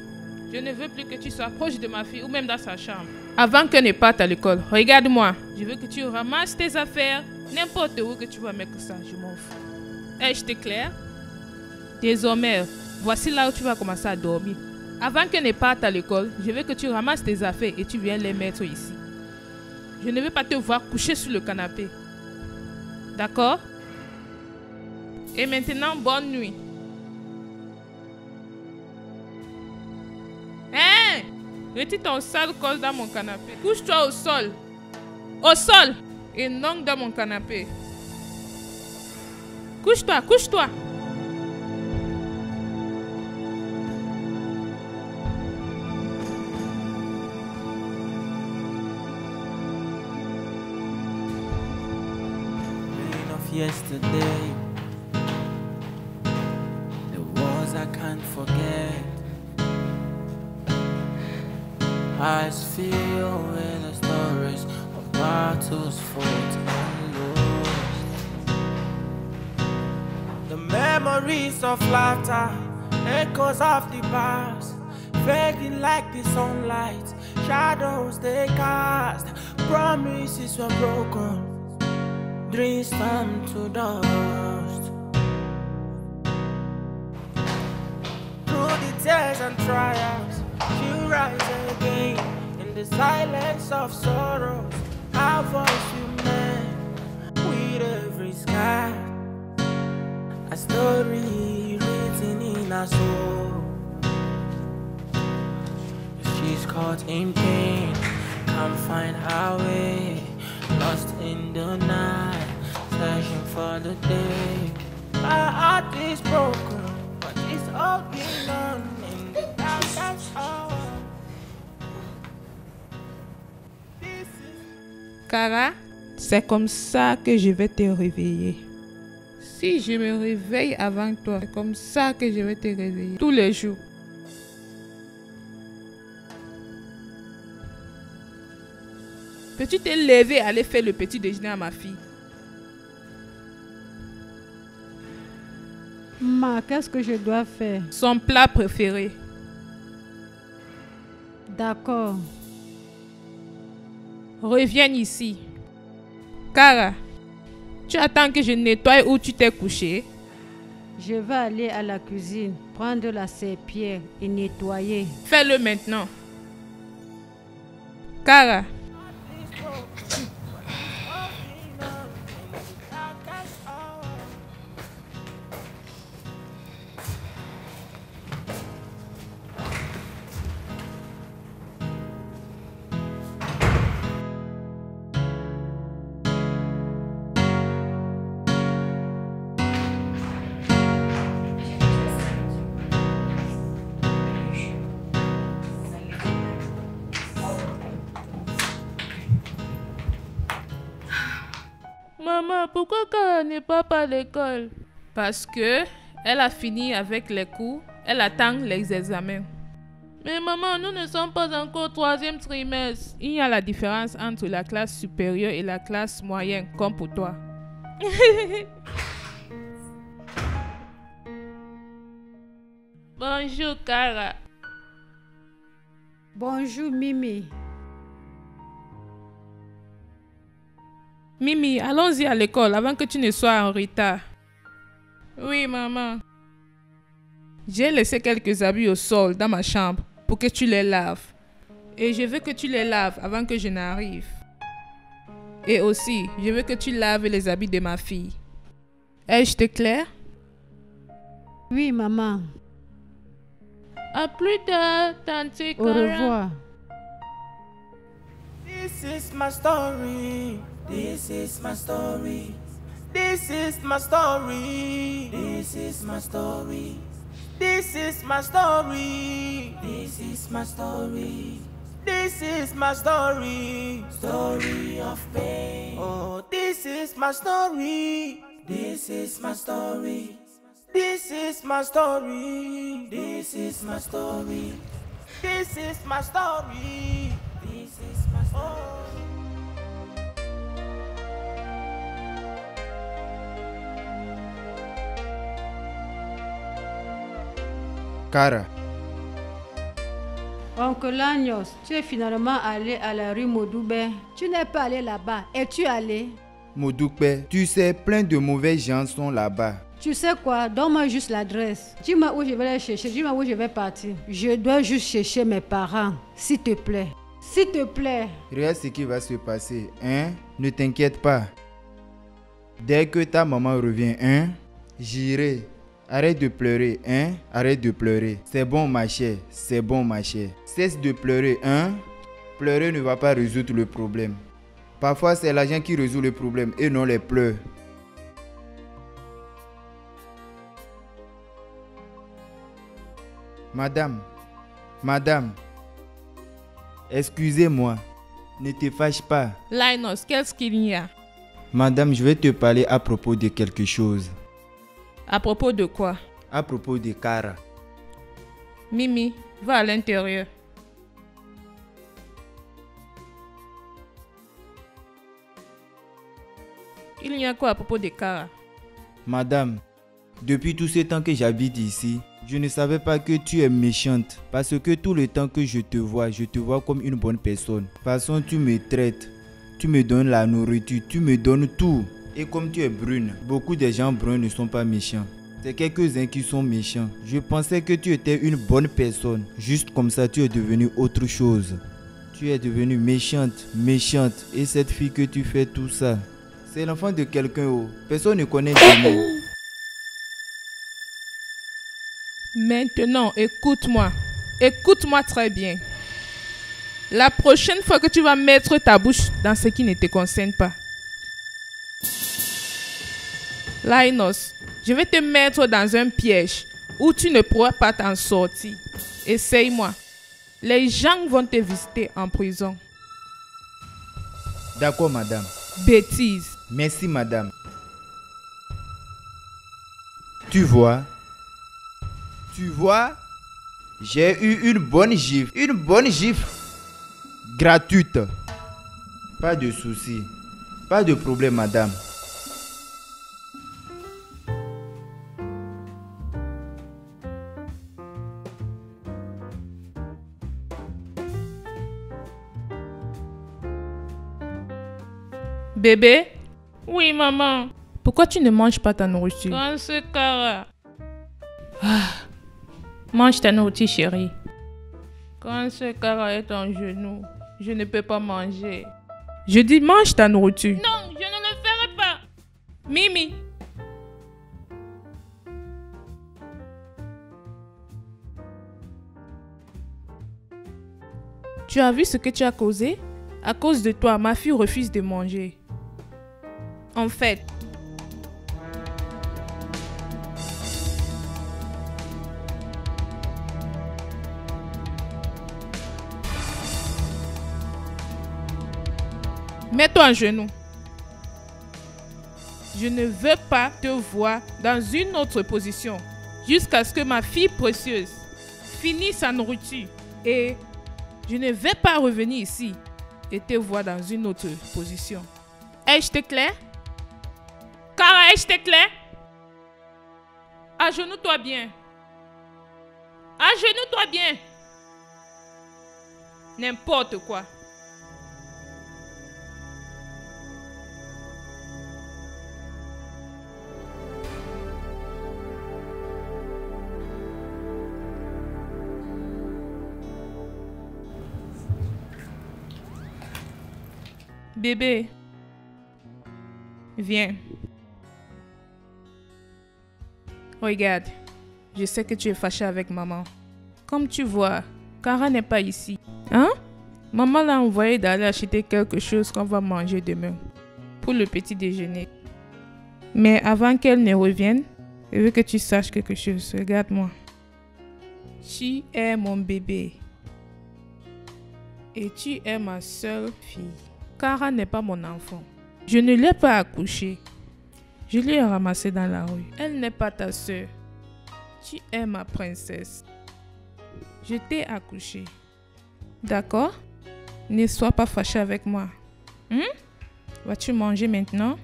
Je ne veux plus que tu sois proche de ma fille ou même dans sa chambre. Avant qu'elle ne parte à l'école, regarde-moi. Je veux que tu ramasses tes affaires. N'importe où que tu vas mettre ça, je m'en fous. Est-ce clair? Désormais, voici là où tu vas commencer à dormir. Avant qu'elle ne parte à l'école, je veux que tu ramasses tes affaires et tu viens les mettre ici. Je ne veux pas te voir coucher sur le canapé. D'accord? Et maintenant, bonne nuit. Hein? Retire ton sale col dans mon canapé. Couche-toi au sol. Au sol. Et non dans mon canapé. Couche-toi, couche-toi. Pain of yesterday, the wars I can't forget. Eyes filled with the stories of battles fought and lost. The memories of laughter, echoes of the past, fading like the sunlight, shadows they cast. Promises were broken, dreams turned to dust. Through the tears and trials, she rise again in the silence of sorrows. Our voice remains with every sky, a story written in our soul. She's caught in pain, can't find her way, lost in the night, searching for the day. Our heart is broken, but it's holding on in the darkest hour. Cara, c'est comme ça que je vais te réveiller. Si je me réveille avant toi, c'est comme ça que je vais te réveiller tous les jours. Peux-tu te lever et aller faire le petit déjeuner à ma fille? Ma, qu'est-ce que je dois faire? Son plat préféré. D'accord. Reviens ici. Cara, tu attends que je nettoie où tu t'es couché? Je vais aller à la cuisine, prendre la serpillière et nettoyer. Fais-le maintenant. Cara. Maman, pourquoi Kara n'est pas à l'école? Parce que elle a fini avec les cours. Elle attend les examens. Mais maman, nous ne sommes pas encore au 3e trimestre. Il y a la différence entre la classe supérieure et la classe moyenne, comme pour toi. Bonjour, Kara. Bonjour, Mimi. Mimi, allons-y à l'école avant que tu ne sois en retard. Oui, maman. J'ai laissé quelques habits au sol dans ma chambre pour que tu les laves. Et je veux que tu les laves avant que je n'arrive. Et aussi, je veux que tu laves les habits de ma fille. Est-ce clair? Oui, maman. À plus tard, tante Au Kara. revoir. This is my story. This is my story. This is my story. This is my story. This is my story. This is my story. This is my story. Story of pain. Oh, this is my story. This is my story. This is my story. This is my story. This is my story. This is my story. Kara, Oncle Agnos, tu es finalement allé à la rue Maudoubé. Tu n'es pas allé là-bas. Es-tu allé? Moudoupe, tu sais, plein de mauvais gens sont là-bas. Tu sais quoi? Donne-moi juste l'adresse. Dis-moi où je vais les chercher. Dis-moi où je vais partir. Je dois juste chercher mes parents. S'il te plaît. S'il te plaît. Regarde ce qui va se passer, hein? Ne t'inquiète pas. Dès que ta maman revient, hein? J'irai. Arrête de pleurer, hein? Arrête de pleurer. C'est bon, ma chère. C'est bon, ma chère. Cesse de pleurer, hein? Pleurer ne va pas résoudre le problème. Parfois, c'est l'argent qui résout le problème et non les pleurs. Madame, excusez-moi, ne te fâche pas. Linus, qu'est-ce qu'il y a? Madame, je vais te parler à propos de quelque chose. À propos de quoi? À propos de Kara. Mimi, va à l'intérieur. Il y a quoi à propos de Kara? Madame, depuis tout ce temps que j'habite ici, je ne savais pas que tu es méchante. Parce que tout le temps que je te vois comme une bonne personne. De toute façon, tu me traites, tu me donnes la nourriture, tu me donnes tout. Et comme tu es brune, beaucoup de gens bruns ne sont pas méchants. C'est quelques-uns qui sont méchants. Je pensais que tu étais une bonne personne. Juste comme ça, tu es devenue autre chose. Tu es devenue méchante. Et cette fille que tu fais tout ça, c'est l'enfant de quelqu'un. Oh. Personne ne connaît Dieu. Maintenant, écoute-moi. Écoute-moi très bien. La prochaine fois que tu vas mettre ta bouche dans ce qui ne te concerne pas. Linus, je vais te mettre dans un piège où tu ne pourras pas t'en sortir. Essaye-moi. Les gens vont te visiter en prison. D'accord, madame. Bêtise. Merci, madame. Tu vois, j'ai eu une bonne gifle gratuite. Pas de souci, pas de problème, madame. Bébé? Oui, maman. Pourquoi tu ne manges pas ta nourriture? Quand c'est Kara. Mange ta nourriture, chérie. Quand ce Kara est en genou, je ne peux pas manger. Je dis mange ta nourriture. Non, je ne le ferai pas. Mimi. Tu as vu ce que tu as causé? À cause de toi, ma fille refuse de manger. En fait, mets-toi à genoux. Je ne veux pas te voir dans une autre position jusqu'à ce que ma fille précieuse finisse sa nourriture. Et je ne vais pas revenir ici et te voir dans une autre position. Est-ce clair? Cara, est-ce clair? Agenouille-toi bien. Agenouille-toi bien. N'importe quoi. Bébé, viens. Regarde, je sais que tu es fâché avec maman. Comme tu vois, Cara n'est pas ici. Hein? Maman l'a envoyé d'aller acheter quelque chose qu'on va manger demain pour le petit déjeuner. Mais avant qu'elle ne revienne, je veux que tu saches quelque chose. Regarde-moi. Tu es mon bébé. Et tu es ma seule fille. Cara n'est pas mon enfant. Je ne l'ai pas accouchée. Je l'ai ramassée dans la rue. Elle n'est pas ta soeur. Tu es ma princesse. Je t'ai accouchée. D'accord? Ne sois pas fâché avec moi. Vas-tu manger maintenant?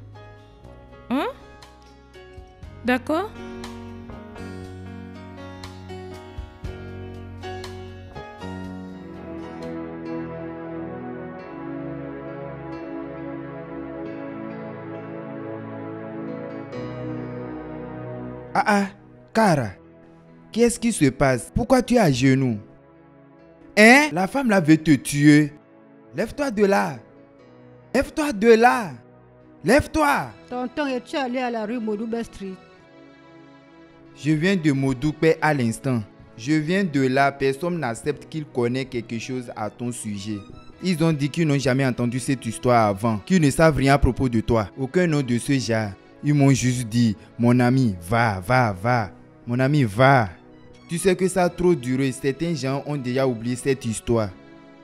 D'accord? Cara, qu'est-ce qui se passe? Pourquoi tu es à genoux? Hein? La femme là veut te tuer. Lève-toi de là. Lève-toi de là. Lève-toi. Tonton, es-tu allé à la rue Modoube Street? Je viens de Modoube à l'instant. Je viens de là. Personne n'accepte qu'il connaît quelque chose à ton sujet. Ils ont dit qu'ils n'ont jamais entendu cette histoire avant. Qu'ils ne savent rien à propos de toi. Aucun nom de ce genre. Ils m'ont juste dit, mon ami, va. Mon ami, va. Tu sais que ça a trop duré. Certains gens ont déjà oublié cette histoire.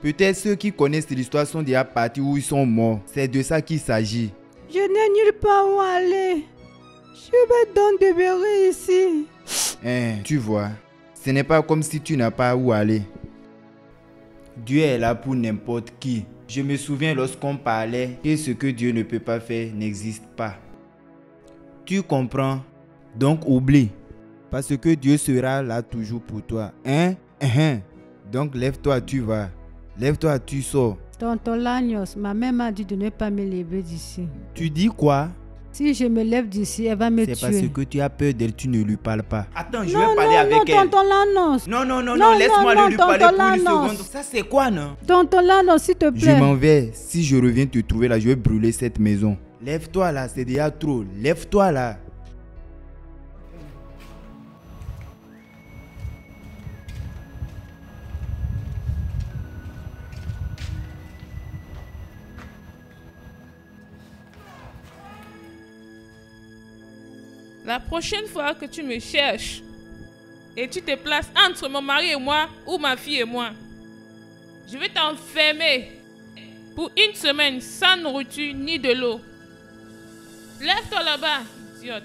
Peut-être ceux qui connaissent l'histoire sont déjà partis ou ils sont morts. C'est de ça qu'il s'agit. Je n'ai nulle part où aller. Je vais donc demeurer ici. Tu vois, ce n'est pas comme si tu n'as pas où aller. Dieu est là pour n'importe qui. Je me souviens lorsqu'on parlait que ce que Dieu ne peut pas faire n'existe pas. Tu comprends? Donc oublie. Parce que Dieu sera là toujours pour toi. Donc lève-toi, tu vas. Lève-toi, tu sors. Tonton Lagnos, ma mère m'a dit de ne pas me lever d'ici. Tu dis quoi? Si je me lève d'ici, elle va me tuer. C'est parce que tu as peur d'elle, tu ne lui parles pas. Attends, je Non, vais parler avec elle. Tonton Lagnos. Non, laisse-moi lui parler pour une seconde. Ça c'est quoi, non? Tonton Lagnos, s'il te plaît. Je m'en vais. Si je reviens te trouver là, je vais brûler cette maison. Lève-toi là, c'est déjà trop. Lève-toi là. La prochaine fois que tu me cherches et tu te places entre mon mari et moi ou ma fille et moi, je vais t'enfermer pour une semaine sans nourriture ni de l'eau. Lève-toi là-bas, idiote.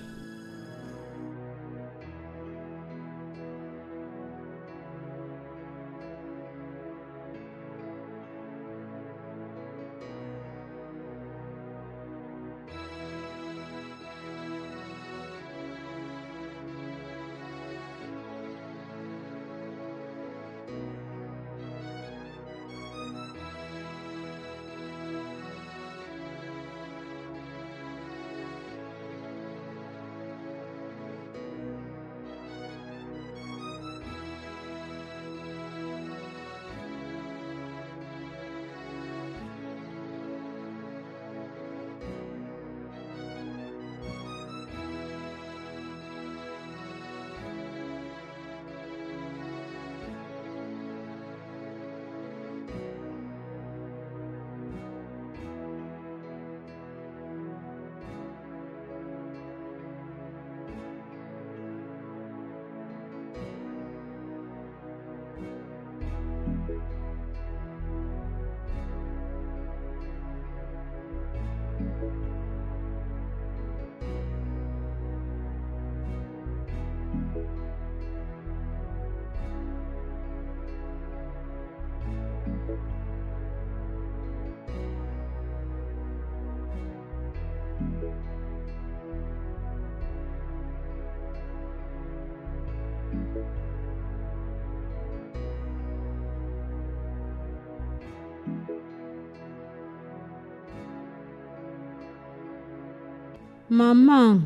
Maman,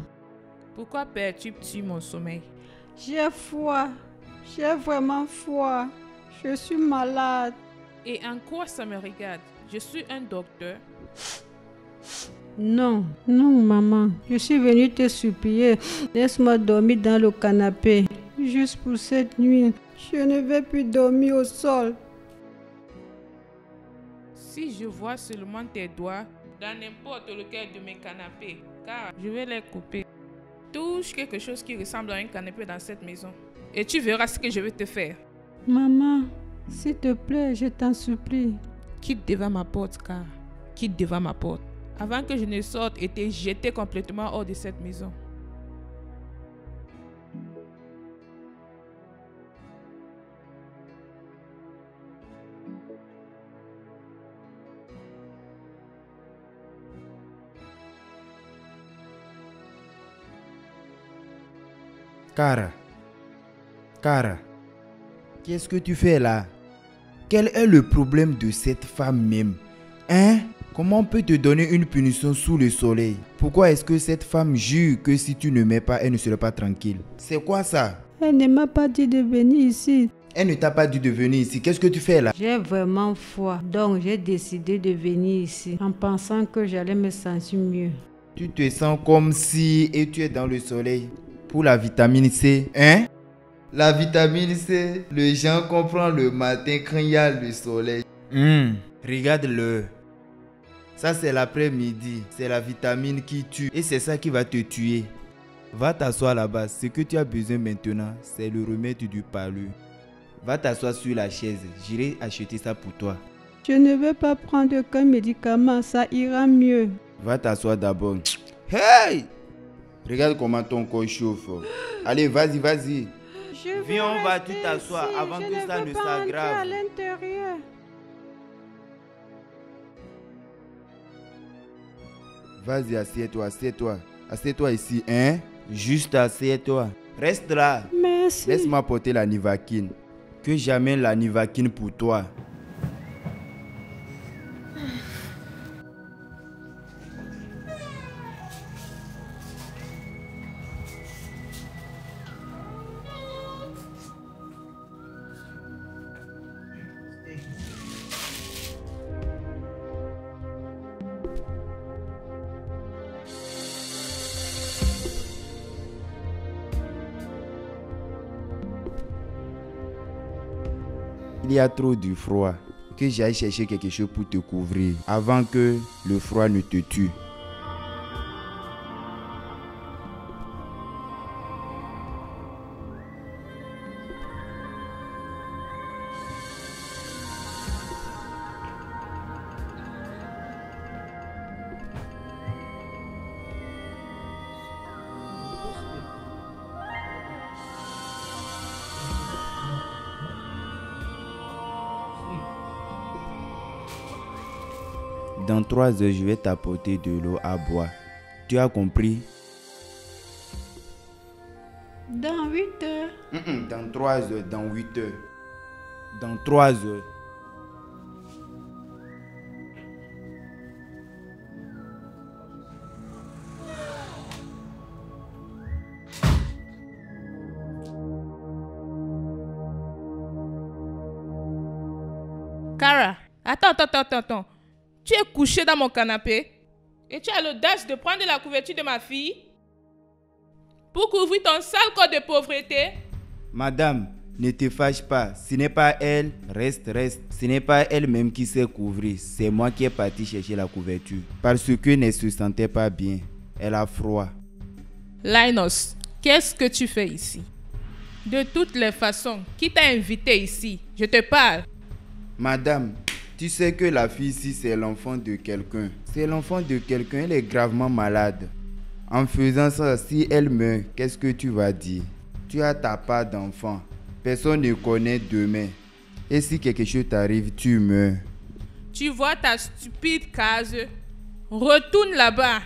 Pourquoi perturbes-tu mon sommeil? j'ai froid. J'ai vraiment froid. Je suis malade. Et en quoi ça me regarde? Je suis un docteur. Non, non, maman. Je suis venue te supplier. Laisse-moi dormir dans le canapé. Juste pour cette nuit. Je ne vais plus dormir au sol. Si je vois seulement tes doigts dans n'importe lequel de mes canapés, car je vais les couper. Touche quelque chose qui ressemble à un canapé dans cette maison et tu verras ce que je vais te faire. Maman, s'il te plaît, je t'en supplie. Quitte devant ma porte, car quitte devant ma porte. Avant que je ne sorte et t'ai jeté complètement hors de cette maison. Cara, qu'est-ce que tu fais là? Quel est le problème de cette femme même? Hein? Comment on peut te donner une punition sous le soleil? Pourquoi est-ce que cette femme jure que si tu ne m'aimes pas, elle ne sera pas tranquille? C'est quoi ça? Elle ne m'a pas dit de venir ici. Elle ne t'a pas dit de venir ici. Qu'est-ce que tu fais là? J'ai vraiment froid, donc j'ai décidé de venir ici en pensant que j'allais me sentir mieux. Tu te sens comme si et tu es dans le soleil. Pour la vitamine C, hein? La vitamine C, les gens comprennent le matin quand il y a le soleil. Regarde-le. Ça c'est l'après-midi. C'est la vitamine qui tue. Et c'est ça qui va te tuer. Va t'asseoir là-bas. Ce que tu as besoin maintenant, c'est le remède du palu. Va t'asseoir sur la chaise. J'irai acheter ça pour toi. Je ne vais pas prendre aucun médicament, ça ira mieux. Va t'asseoir d'abord. Hey! Regarde comment ton corps chauffe. Allez, vas-y, vas-y. Viens, on va tout t'asseoir avant que ça ne s'aggrave. À l'intérieur. Vas-y, assieds-toi, assieds-toi. Assieds-toi ici, hein? Juste assieds-toi. Reste là. Merci. Laisse-moi porter la Nivaquine. Que j'amène la Nivaquine pour toi. Il y a trop de froid. Que j'aille chercher quelque chose pour te couvrir avant que le froid ne te tue. Dans 3 heures, je vais t'apporter de l'eau à boire. Tu as compris? Dans 8 heures. Dans 3 heures, dans 8 heures. Dans 3 heures. Cara, attends. Tu es couché dans mon canapé et tu as l'audace de prendre la couverture de ma fille pour couvrir ton sale corps de pauvreté. Madame, ne te fâche pas. Ce n'est pas elle, reste. Ce n'est pas elle-même qui s'est couvrir. C'est moi qui est parti chercher la couverture. Parce qu'elle ne se sentait pas bien. Elle a froid. Linus, qu'est-ce que tu fais ici? De toutes les façons, qui t'a invité ici? Je te parle. Madame, tu sais que la fille ici, c'est l'enfant de quelqu'un. C'est l'enfant de quelqu'un, elle est gravement malade. En faisant ça, si elle meurt, qu'est-ce que tu vas dire? Tu as ta part d'enfant. Personne ne connaît demain. Et si quelque chose t'arrive, tu meurs. Tu vois ta stupide case? Retourne là-bas.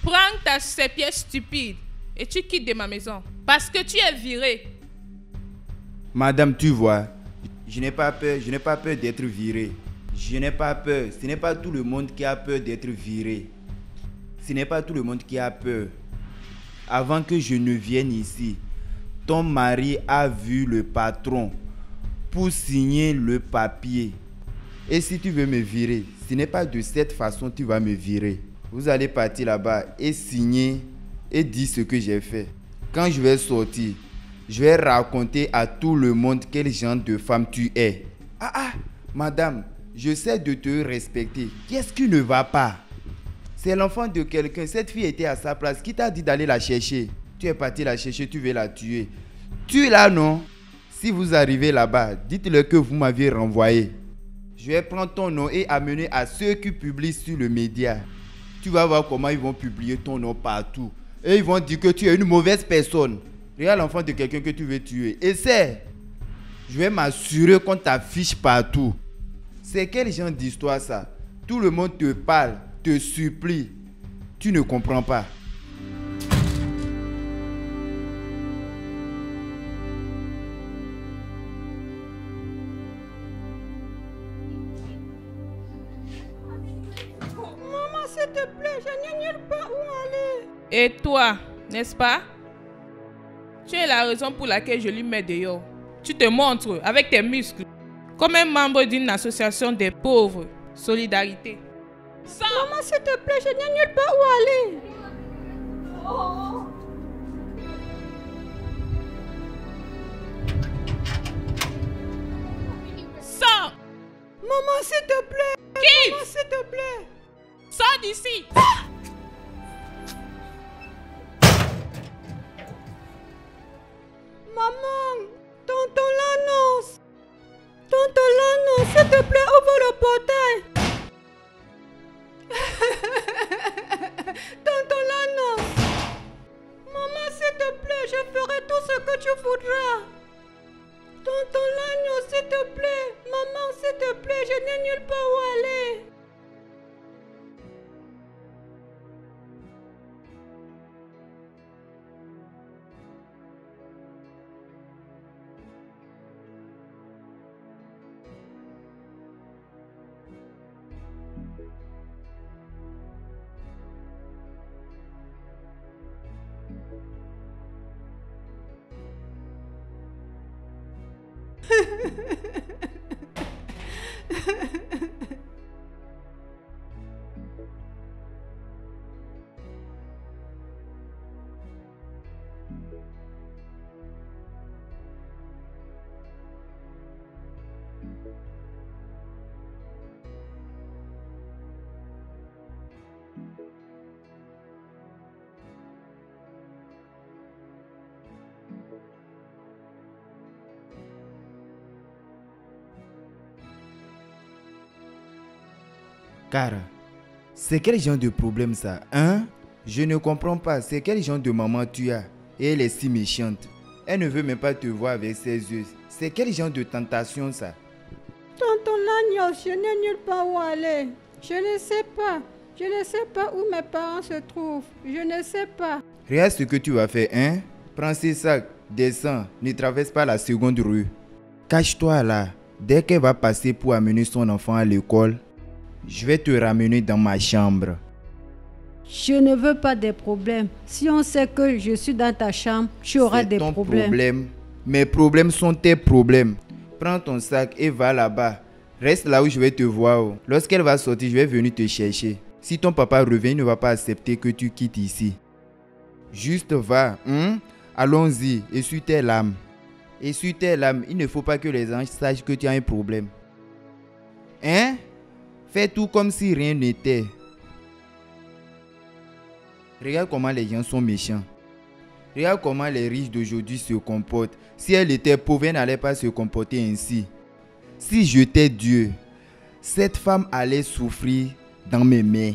Prends ces pièces stupides et tu quittes de ma maison. Parce que tu es viré. Madame, tu vois, je n'ai pas peur d'être viré. Je n'ai pas peur. Ce n'est pas tout le monde qui a peur d'être viré. Ce n'est pas tout le monde qui a peur. Avant que je ne vienne ici, ton mari a vu le patron pour signer le papier. Et si tu veux me virer, ce n'est pas de cette façon que tu vas me virer. Vous allez partir là-bas et signer et dire ce que j'ai fait. Quand je vais sortir, je vais raconter à tout le monde quel genre de femme tu es. Madame, je sais de te respecter. Qu'est-ce qui ne va pas? C'est l'enfant de quelqu'un. Cette fille était à sa place. Qui t'a dit d'aller la chercher? Tu es parti la chercher, tu veux la tuer. Tue-la, non? Si vous arrivez là-bas, dites-leur que vous m'aviez renvoyé. Je vais prendre ton nom et amener à ceux qui publient sur le média. Tu vas voir comment ils vont publier ton nom partout. Et ils vont dire que tu es une mauvaise personne. Regarde l'enfant de quelqu'un que tu veux tuer. Essaie. Je vais m'assurer qu'on t'affiche partout. C'est quel genre d'histoire ça? Tout le monde te parle, te supplie. Tu ne comprends pas. Maman, s'il te plaît, je n'ai nulle part où aller. Et toi, n'est-ce pas? Tu es la raison pour laquelle je lui mets dehors. Tu te montres avec tes muscles comme un membre d'une association des pauvres. Solidarité. Maman, s'il te plaît, je n'ai nulle part où aller. Sors! Maman, s'il te plaît. Quitte! Maman, s'il te plaît. Sors d'ici! Maman, tonton l'annonce. Tonton l'annonce, s'il te plaît, ouvre le portail. Tonton l'annonce. Maman, s'il te plaît, je ferai tout ce que tu voudras. Tonton l'annonce, s'il te plaît. Maman, s'il te plaît, je n'ai nulle part où aller. Cara, c'est quel genre de problème ça, hein? Je ne comprends pas, c'est quel genre de maman tu as? Et elle est si méchante. Elle ne veut même pas te voir avec ses yeux. C'est quel genre de tentation ça? Tonton l'agneau, je n'ai nulle part où aller. Je ne sais pas. Je ne sais pas où mes parents se trouvent. Je ne sais pas. Regarde ce que tu vas faire, hein? Prends ces sacs, descends, ne traverse pas la seconde rue. Cache-toi là. Dès qu'elle va passer pour amener son enfant à l'école, je vais te ramener dans ma chambre. Je ne veux pas des problèmes. Si on sait que je suis dans ta chambre, tu auras des problèmes. Mes problèmes sont tes problèmes. Prends ton sac et va là-bas. Reste là où je vais te voir. Lorsqu'elle va sortir, je vais venir te chercher. Si ton papa revient, il ne va pas accepter que tu quittes ici. Juste va. Allons-y. Essuie tes larmes. Essuie tes larmes. Il ne faut pas que les anges sachent que tu as un problème. Hein? Fais tout comme si rien n'était. Regarde comment les gens sont méchants. Regarde comment les riches d'aujourd'hui se comportent. Si elle était pauvre, elle n'allait pas se comporter ainsi. Si j'étais Dieu, cette femme allait souffrir dans mes mains.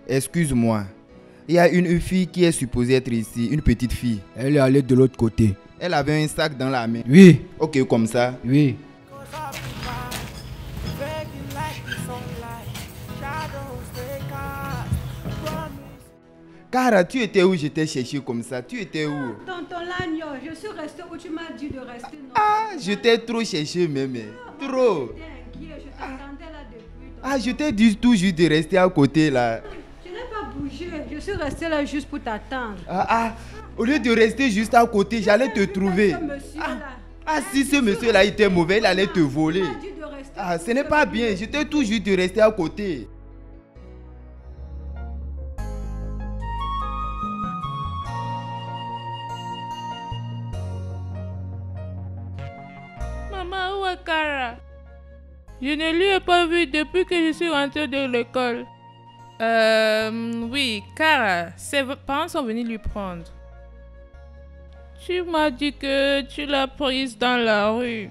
Excuse-moi. Il y a une fille qui est supposée être ici, une petite fille. Elle est allée de l'autre côté. Elle avait un sac dans la main. Oui. Ok, comme ça. Oui. Cara, tu étais où? Je t'ai cherché comme ça. Tu étais où? Tonton Lagno, je suis restée où tu m'as dit de rester. Non. Ah, je t'ai trop cherché même. Trop. J'étais inquiet, je t'attendais là depuis. Ah, je t'ai dit tout juste de rester à côté là. Je n'ai pas bougé, je suis restée là juste pour t'attendre. Au lieu de rester juste à côté, j'allais te trouver. Ce monsieur-là. Si ce monsieur-là était mauvais, il allait te voler. Tu m'as dit de rester Ce n'est pas bien. Je t'ai tout juste de rester à côté. Maman, où est Cara? Je ne lui ai pas vu depuis que je suis rentrée de l'école. Oui, Cara, ses parents sont venus lui prendre. Tu m'as dit que tu l'as prise dans la rue.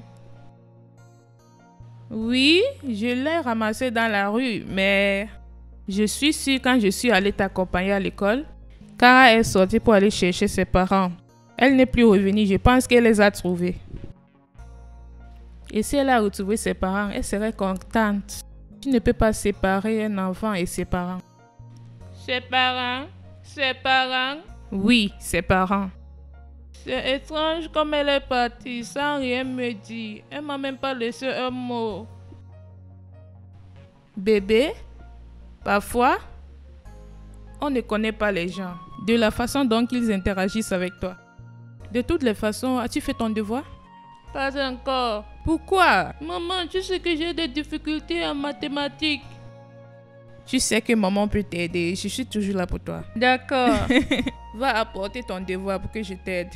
Oui, je l'ai ramassée dans la rue, mais je suis sûre quand je suis allée t'accompagner à l'école, Cara est sortie pour aller chercher ses parents. Elle n'est plus revenue, je pense qu'elle les a trouvés. Et si elle a retrouvé ses parents, elle serait contente. Tu ne peux pas séparer un enfant et ses parents. Ses parents? Ses parents? Oui, ses parents. C'est étrange comme elle est partie sans rien me dire. Elle m'a même pas laissé un mot. Bébé, parfois, on ne connaît pas les gens de la façon dont ils interagissent avec toi. De toutes les façons, as-tu fait ton devoir? Pas encore. Pourquoi? Maman, tu sais que j'ai des difficultés en mathématiques. Tu sais que maman peut t'aider. Je suis toujours là pour toi. D'accord. Va apporter ton devoir pour que je t'aide.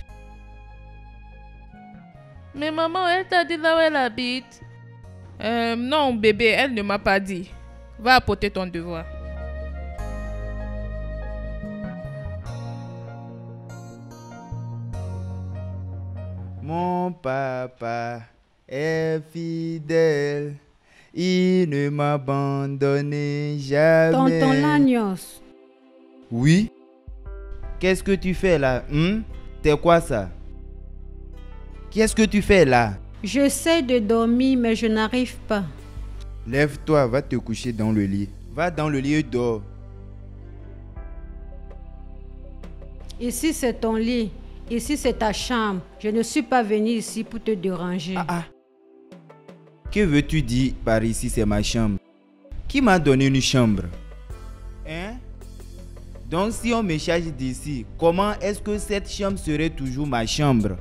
Mais maman, elle t'a dit là où elle habite? Non, bébé, elle ne m'a pas dit. Va apporter ton devoir. Mon papa est fidèle. Il ne m'abandonne jamais. Tonton Lagnos. Oui? Qu'est-ce que tu fais là? T'es quoi ça? Qu'est-ce que tu fais là? J'essaie de dormir, mais je n'arrive pas. Lève-toi, va te coucher dans le lit. Va dans le lit et dors. Ici, c'est ton lit. Ici, c'est ta chambre. Je ne suis pas venue ici pour te déranger. Que veux-tu dire par ici, c'est ma chambre? Qui m'a donné une chambre? Hein? Donc, si on me charge d'ici, comment est-ce que cette chambre serait toujours ma chambre?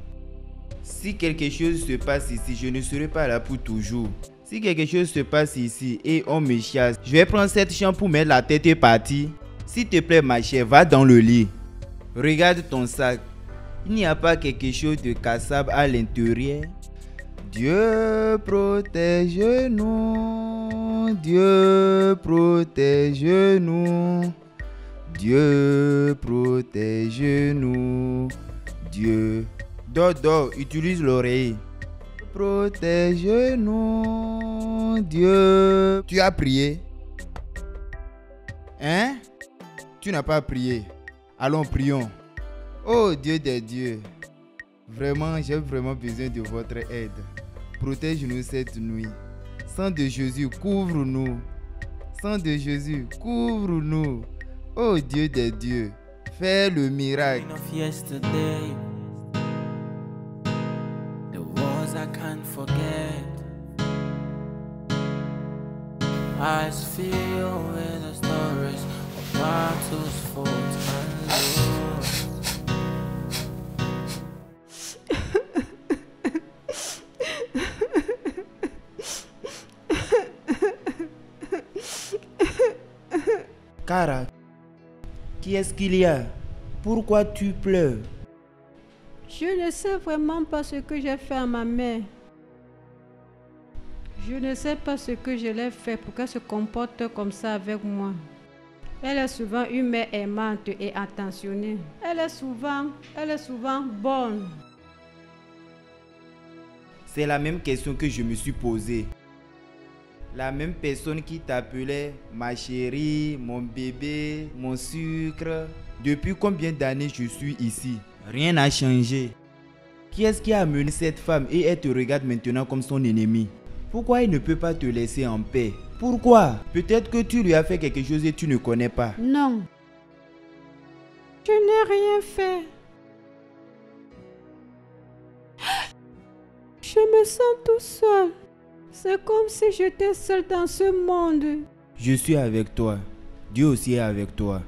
Si quelque chose se passe ici, je ne serai pas là pour toujours. Si quelque chose se passe ici et on me chasse, je vais prendre cette chambre pour mettre la tête et partir. S'il te plaît, ma chère, va dans le lit. Regarde ton sac. Il n'y a pas quelque chose de cassable à l'intérieur. Dieu protège-nous. Dieu protège-nous. Dieu protège-nous. Dieu. Dors, utilise l'oreille. Protège-nous, Dieu. Tu as prié? Hein? Tu n'as pas prié. Allons, prions. Oh Dieu des dieux. Vraiment, j'ai vraiment besoin de votre aide. Protège-nous cette nuit. Sang de Jésus, couvre-nous. Sang de Jésus, couvre-nous. Oh Dieu des dieux. Fais le miracle. I can't forget. Eyes filled with the stories of battles fought and lost. Cara, qu'est-ce qu'il y a? Pourquoi tu pleures? Je ne sais vraiment pas ce que j'ai fait à ma mère. Je ne sais pas ce que je l'ai fait pour qu'elle se comporte comme ça avec moi. Elle est souvent une mère aimante et attentionnée. Elle est souvent bonne. C'est la même question que je me suis posée. La même personne qui t'appelait ma chérie, mon bébé, mon sucre. Depuis combien d'années je suis ici? Rien n'a changé. Qui est-ce qui a amené cette femme et elle te regarde maintenant comme son ennemi? Pourquoi il ne peut pas te laisser en paix? Pourquoi? Peut-être que tu lui as fait quelque chose et tu ne connais pas. Non. Je n'ai rien fait. Je me sens tout seul. C'est comme si j'étais seul dans ce monde. Je suis avec toi. Dieu aussi est avec toi.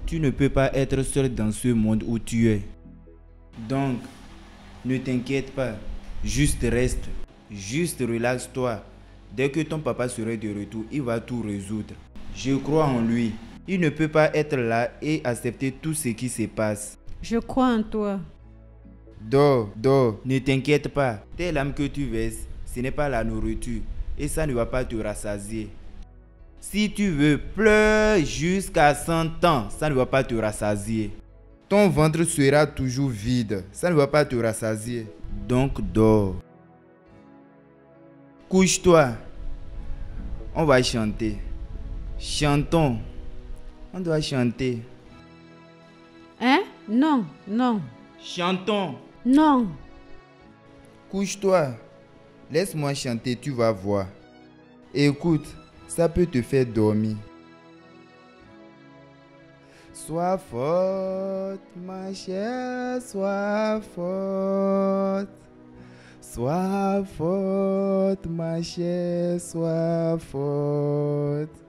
Tu ne peux pas être seul dans ce monde où tu es. Donc, ne t'inquiète pas. Juste reste. Juste relaxe-toi. Dès que ton papa sera de retour, il va tout résoudre. Je crois en lui. Il ne peut pas être là et accepter tout ce qui se passe. Je crois en toi. Dors, dors, ne t'inquiète pas. Tes larmes que tu verses, ce n'est pas la nourriture et ça ne va pas te rassasier. Si tu veux, pleure jusqu'à 100 ans, ça ne va pas te rassasier. Ton ventre sera toujours vide, ça ne va pas te rassasier. Donc dors. Couche-toi. On va chanter. Chantons. On doit chanter. Hein? Non, non. Chantons. Non. Couche-toi. Laisse-moi chanter, tu vas voir. Écoute, ça peut te faire dormir. Sois forte, ma chère, sois forte. Sois forte, ma chère, sois forte.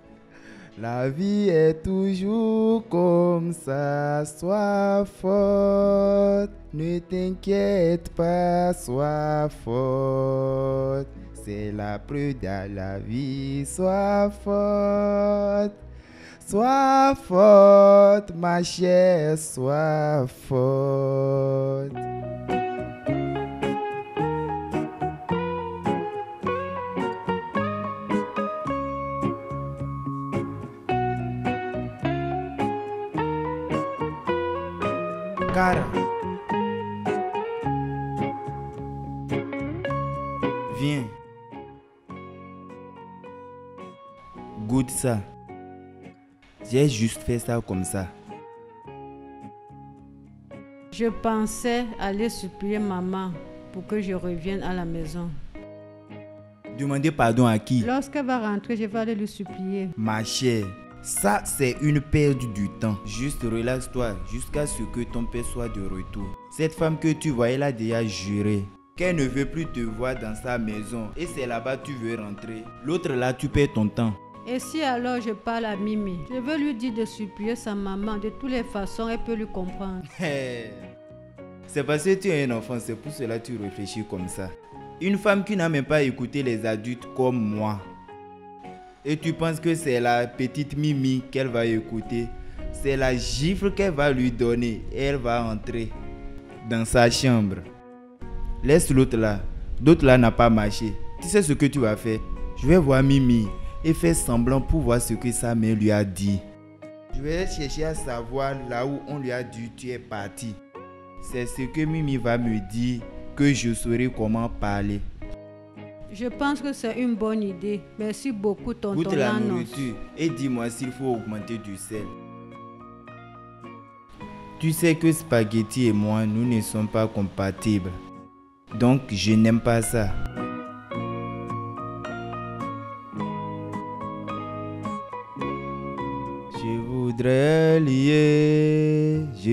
La vie est toujours comme ça, sois forte. Ne t'inquiète pas, sois forte. C'est la preuve de la vie, sois forte. Sois forte, ma chère, sois forte. Cara, viens, goûte ça. J'ai juste fait ça comme ça. Je pensais aller supplier maman pour que je revienne à la maison. Demander pardon à qui? Lorsqu'elle va rentrer, je vais aller lui supplier. Ma chère, ça c'est une perte du temps. Juste relaxe-toi jusqu'à ce que ton père soit de retour. Cette femme que tu vois, elle a déjà juré qu'elle ne veut plus te voir dans sa maison. Et c'est là-bas que tu veux rentrer. L'autre là, tu perds ton temps. Et si alors je parle à Mimi, je veux lui dire de supplier sa maman. De toutes les façons, elle peut lui comprendre. C'est parce que tu es un enfant, c'est pour cela que tu réfléchis comme ça. Une femme qui n'a même pas écouté les adultes comme moi. Et tu penses que c'est la petite Mimi qu'elle va écouter. C'est la gifle qu'elle va lui donner. Et elle va entrer dans sa chambre. Laisse l'autre là. L'autre là n'a pas marché. Tu sais ce que tu vas faire? Je vais voir Mimi et faire semblant pour voir ce que sa mère lui a dit. Je vais chercher à savoir là où on lui a dit tu es parti. C'est ce que Mimi va me dire que je saurai comment parler. Je pense que c'est une bonne idée. Merci beaucoup, tonton Goûte la Lanos. nourriture et dis-moi s'il faut augmenter du sel. Tu sais que spaghetti et moi, nous ne sommes pas compatibles. Donc, je n'aime pas ça. Je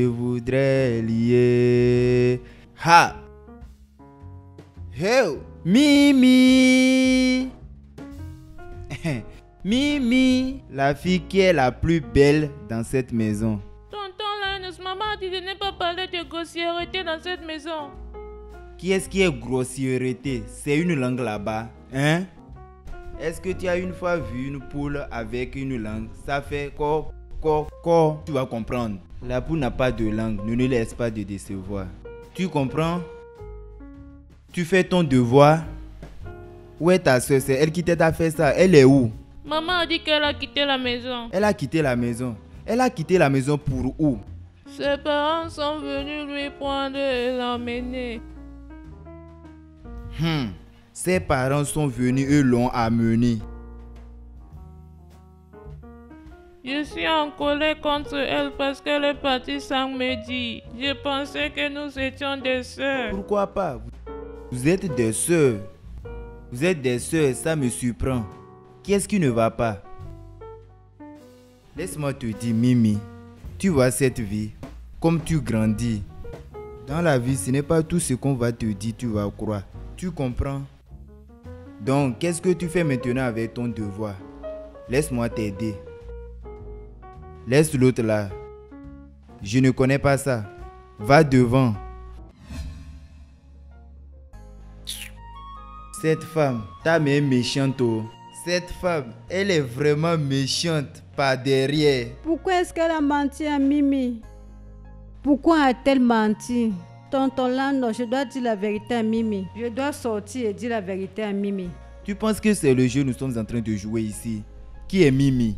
voudrais lier. Ha! Hey! Mimi! Mimi, la fille qui est la plus belle dans cette maison. Tonton Linus, maman a dit de ne pas parler de grossièreté dans cette maison. Qui est-ce qui est grossièreté? C'est une langue là-bas, hein? Est-ce que tu as une fois vu une poule avec une langue? Ça fait quoi? Tu vas comprendre. La poule n'a pas de langue, ne laisse pas de décevoir. Tu comprends? Tu fais ton devoir. Où est ta soeur? C'est elle qui t'a fait ça. Elle est où? Maman a dit qu'elle a quitté la maison. Elle a quitté la maison. Elle a quitté la maison pour où? Ses parents sont venus lui prendre et l'emmener. Ses parents sont venus et l'ont amené. Je suis en colère contre elle parce qu'elle est partie sans me dire. Je pensais que nous étions des sœurs. Pourquoi pas? Vous êtes des sœurs. Vous êtes des sœurs, ça me surprend. Qu'est-ce qui ne va pas? Laisse-moi te dire, Mimi, tu vois cette vie, comme tu grandis. Dans la vie, ce n'est pas tout ce qu'on va te dire, tu vas croire. Tu comprends? Donc, qu'est-ce que tu fais maintenant avec ton devoir? Laisse-moi t'aider. Laisse l'autre là. Je ne connais pas ça. Va devant. Cette femme, ta mère est méchante. Oh. Cette femme, elle est vraiment méchante par derrière. Pourquoi est-ce qu'elle a menti à Mimi? Pourquoi a-t-elle menti? Tonton Lano, je dois dire la vérité à Mimi. Je dois sortir et dire la vérité à Mimi. Tu penses que c'est le jeu que nous sommes en train de jouer ici? Qui est Mimi?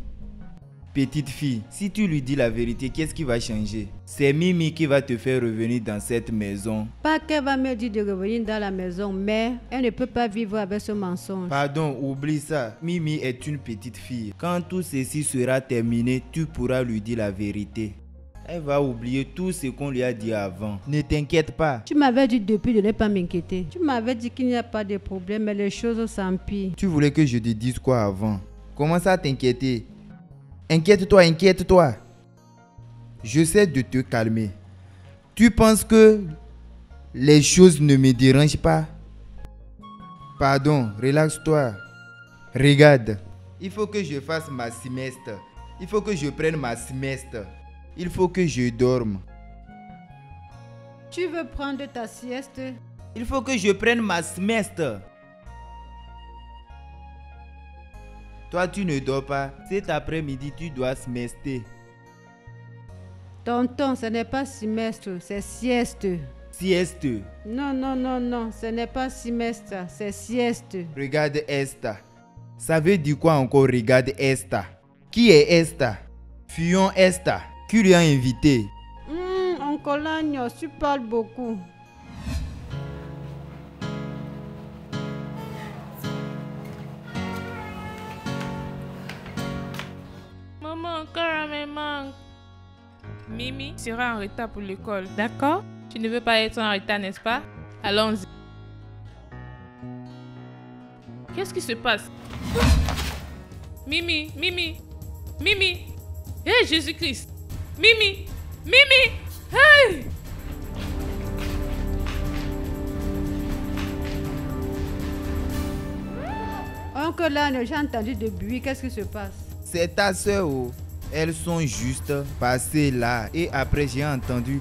Petite fille, si tu lui dis la vérité, qu'est-ce qui va changer? C'est Mimi qui va te faire revenir dans cette maison. Pas qu'elle va me dire de revenir dans la maison, mais elle ne peut pas vivre avec ce mensonge. Pardon, oublie ça. Mimi est une petite fille. Quand tout ceci sera terminé, tu pourras lui dire la vérité. Elle va oublier tout ce qu'on lui a dit avant. Ne t'inquiète pas. Tu m'avais dit depuis de ne pas m'inquiéter. Tu m'avais dit qu'il n'y a pas de problème, mais les choses s'empirent. Tu voulais que je te dise quoi avant? Commence à t'inquiéter. Inquiète-toi, inquiète-toi. J'essaie de te calmer. Tu penses que les choses ne me dérangent pas? Pardon, relaxe-toi. Regarde, il faut que je fasse ma sieste. Il faut que je prenne ma sieste. Il faut que je dorme. Tu veux prendre ta sieste? Il faut que je prenne ma sieste. Toi, tu ne dors pas. Cet après-midi, tu dois siester. Tonton, ce n'est pas semestre, c'est sieste. Sieste. Non, non, non, non, ce n'est pas semestre, c'est sieste. Regarde esta. Ça veut dire quoi encore, regarde esta? Qui est esta? Fuyons esta. Qui lui a invité? Oncle Lagnos, tu parles beaucoup. Maman, Cara me manque. Mimi sera en retard pour l'école, d'accord? Tu ne veux pas être en retard, n'est-ce pas? Allons-y. Qu'est-ce qui se passe? Mimi, Mimi, Mimi. Hé, Jésus-Christ. Mimi, Mimi. Hey! Oncle Lagnos, j'ai entendu des bruits, qu'est-ce qui se passe? C'est ta soeur. Oh. Elles sont juste passées là. Et après, j'ai entendu.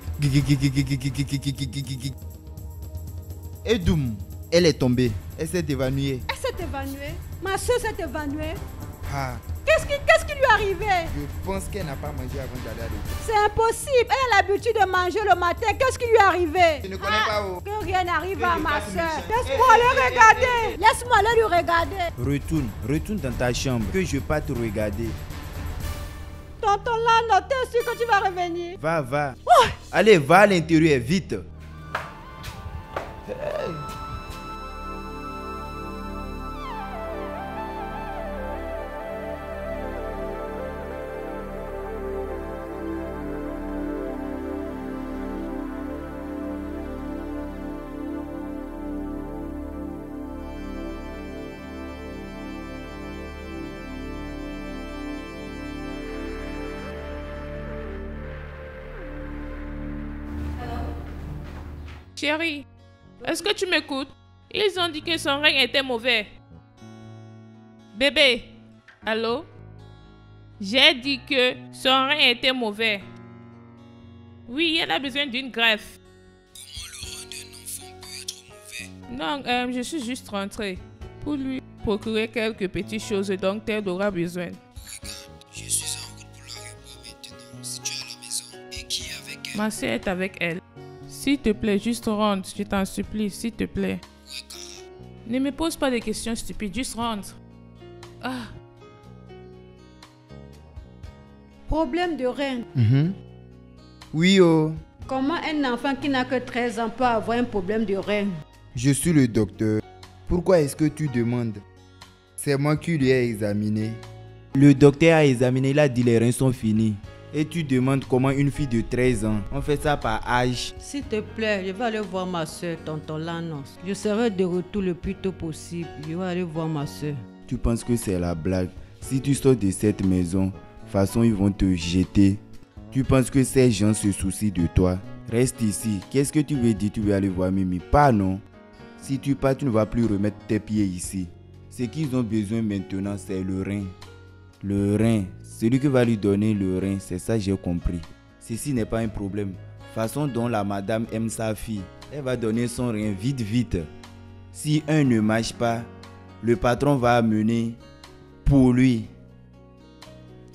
Et doum, elle est tombée. Elle s'est évanouie. Elle s'est évanouie? Ma soeur s'est évanouie? Ah, Qu'est-ce qui lui est arrivé? je pense qu'elle n'a pas mangé avant d'aller à l'école. C'est impossible. Elle a l'habitude de manger le matin. Qu'est-ce qui lui est arrivé? Je ne connais pas. Oh. Que rien n'arrive Que à je ma fasse soeur. méchant. Laisse-moi aller regarder. Laisse-moi aller lui regarder. Retourne dans ta chambre. Que je parte te regarder. Tonton Lagnos, t'es sûr que tu vas revenir? Va. Allez, va à l'intérieur, vite. Chérie, est-ce que tu m'écoutes? Ils ont dit que son règne était mauvais. Bébé, allô? J'ai dit que son règne était mauvais. Oui, elle a besoin d'une greffe. Comment le rein d'un enfant peut être mauvais? Non, je suis juste rentrée pour lui procurer quelques petites choses dont elle aura besoin. Regarde, je suis en route pour l'aéroport maintenant. Si tu es à la maison et qui est avec elle? Ma soeur est avec elle. S'il te plaît, juste rentre, je t'en supplie, s'il te plaît. Ne me pose pas de questions stupides, juste rentre. Ah, Problème de rein. Oui, oh. Comment un enfant qui n'a que 13 ans peut avoir un problème de rein? Je suis le docteur. Pourquoi est-ce que tu demandes? C'est moi qui lui ai examiné. Le docteur a examiné, il a dit les reins sont finis. Et tu demandes comment une fille de 13 ans, on fait ça par âge. S'il te plaît, je vais aller voir ma soeur, tonton Lagnos. Je serai de retour le plus tôt possible. Je vais aller voir ma soeur. Tu penses que c'est la blague? Si tu sors de cette maison, de toute façon ils vont te jeter. Tu penses que ces gens se soucient de toi? Reste ici. Qu'est-ce que tu veux dire? Tu veux aller voir Mimi? Pas non. Si tu pars, tu ne vas plus remettre tes pieds ici. Ce qu'ils ont besoin maintenant, c'est le rein. Le rein. Celui qui va lui donner le rein, c'est ça j'ai compris. Ceci n'est pas un problème. Façon dont la madame aime sa fille, elle va donner son rein vite vite. Si un ne marche pas, le patron va amener pour lui.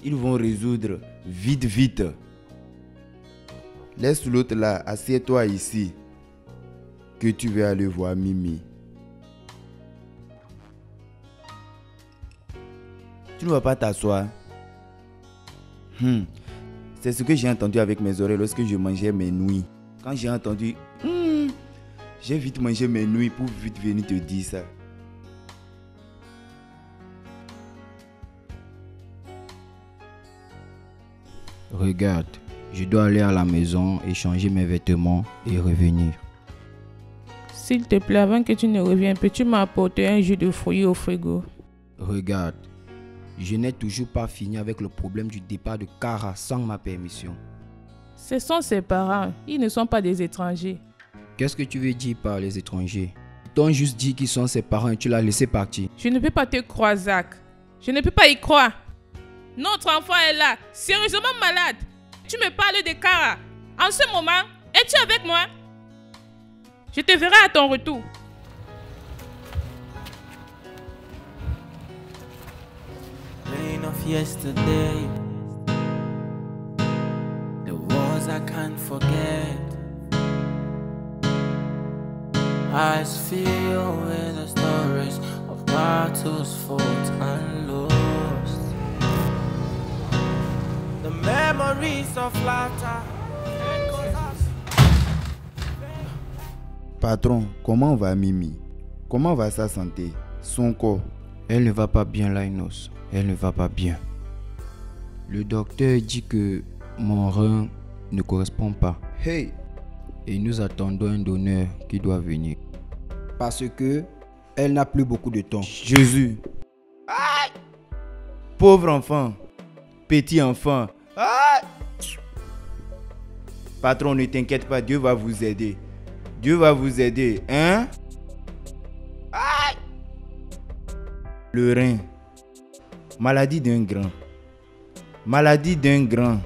Ils vont résoudre vite vite. Laisse l'autre là, assieds-toi ici. Que tu veux aller voir Mimi. Tu ne vas pas t'asseoir. C'est ce que j'ai entendu avec mes oreilles lorsque je mangeais mes nouilles. Quand j'ai entendu, j'ai vite mangé mes nouilles pour vite venir te dire ça. Regarde, je dois aller à la maison et changer mes vêtements et revenir. S'il te plaît, avant que tu ne reviennes, peux-tu m'apporter un jus de fruits au frigo? Regarde, je n'ai toujours pas fini avec le problème du départ de Kara sans ma permission. Ce sont ses parents, ils ne sont pas des étrangers. Qu'est-ce que tu veux dire par les étrangers? Ils t'ont juste dit qu'ils sont ses parents et tu l'as laissé partir. Je ne peux pas te croire, Zach. Je ne peux pas y croire. Notre enfant est là, sérieusement malade. Tu me parles de Kara. En ce moment, es-tu avec moi? Je te verrai à ton retour. Rain of yesterday, the wars I can't forget. Eyes filled with the stories of battles fought and lost. The memories of laughter. Patron, comment va Mimi? Comment va sa santé? Son corps? Elle ne va pas bien, Linus. Elle ne va pas bien. Le docteur dit que mon rein ne correspond pas. Hey! Et nous attendons un donneur qui doit venir. Parce que elle n'a plus beaucoup de temps. Jésus! Aïe! Pauvre enfant! Petit enfant! Aïe! Patron, ne t'inquiète pas, Dieu va vous aider. Dieu va vous aider, hein? Aïe! Le rein. Maladie d'un grand. Maladie d'un grand.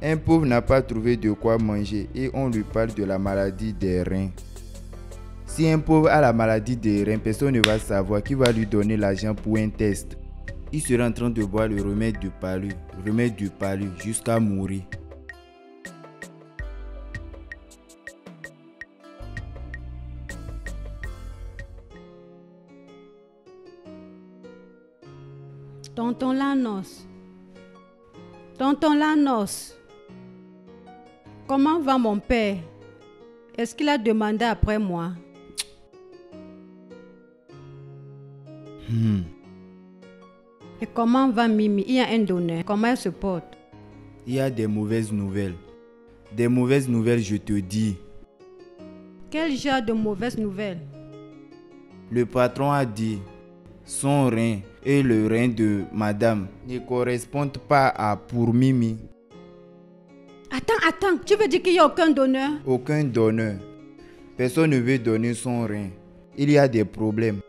Un pauvre n'a pas trouvé de quoi manger et on lui parle de la maladie des reins. Si un pauvre a la maladie des reins, personne ne va savoir qui va lui donner l'argent pour un test. Il sera en train de boire le remède du palu jusqu'à mourir. Tonton Lanos. Tonton Lanos. Comment va mon père? Est-ce qu'il a demandé après moi? Et comment va Mimi? Il y a un donneur. Comment elle se porte? Il y a des mauvaises nouvelles. Des mauvaises nouvelles, je te dis. Quel genre de mauvaises nouvelles? Le patron a dit son rein et le rein de madame ne correspondent pas à pour Mimi. Attends, tu veux dire qu'il n'y a aucun donneur? Aucun donneur. Personne ne veut donner son rein. Il y a des problèmes.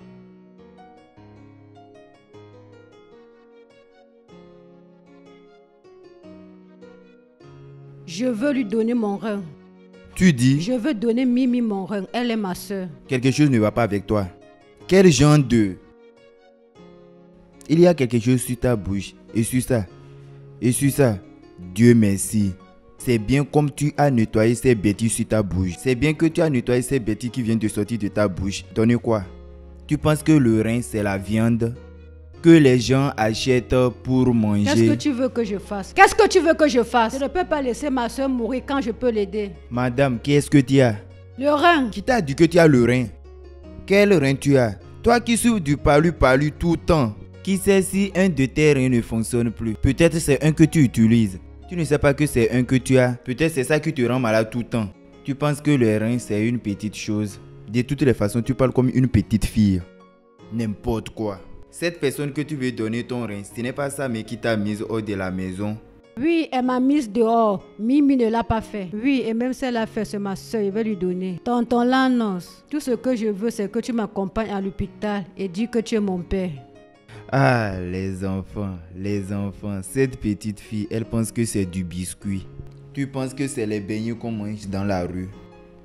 Je veux lui donner mon rein. Tu dis? Je veux donner Mimi mon rein. Elle est ma soeur. Quelque chose ne va pas avec toi. Quel genre de... Il y a quelque chose sur ta bouche. Et sur ça. Et sur ça. Dieu merci. C'est bien comme tu as nettoyé ces bêtises sur ta bouche. C'est bien que tu as nettoyé ces bêtises qui viennent de sortir de ta bouche. Donne quoi? Tu penses que le rein c'est la viande que les gens achètent pour manger? Qu'est-ce que tu veux que je fasse? Qu'est-ce que tu veux que je fasse? Je ne peux pas laisser ma soeur mourir quand je peux l'aider. Madame, qu'est-ce que tu as? Le rein. Qui t'a dit que tu as le rein? Quel rein tu as? Toi qui souffres du palu tout le temps. Qui sait si un de tes reins ne fonctionne plus? Peut-être c'est un que tu utilises. Tu ne sais pas que c'est un que tu as. Peut-être c'est ça qui te rend malade tout le temps. Tu penses que le rein c'est une petite chose. De toutes les façons, tu parles comme une petite fille. N'importe quoi. Cette personne que tu veux donner ton rein, ce n'est pas ça mais qui t'a mise hors de la maison. Oui, elle m'a mise dehors. Mimi ne l'a pas fait. Oui, et même si elle l'a fait, c'est ma soeur, je vais lui donner. Tonton Lanos, tout ce que je veux, c'est que tu m'accompagnes à l'hôpital et dis que tu es mon père. Ah, les enfants. Cette petite fille, elle pense que c'est du biscuit. Tu penses que c'est les beignets qu'on mange dans la rue.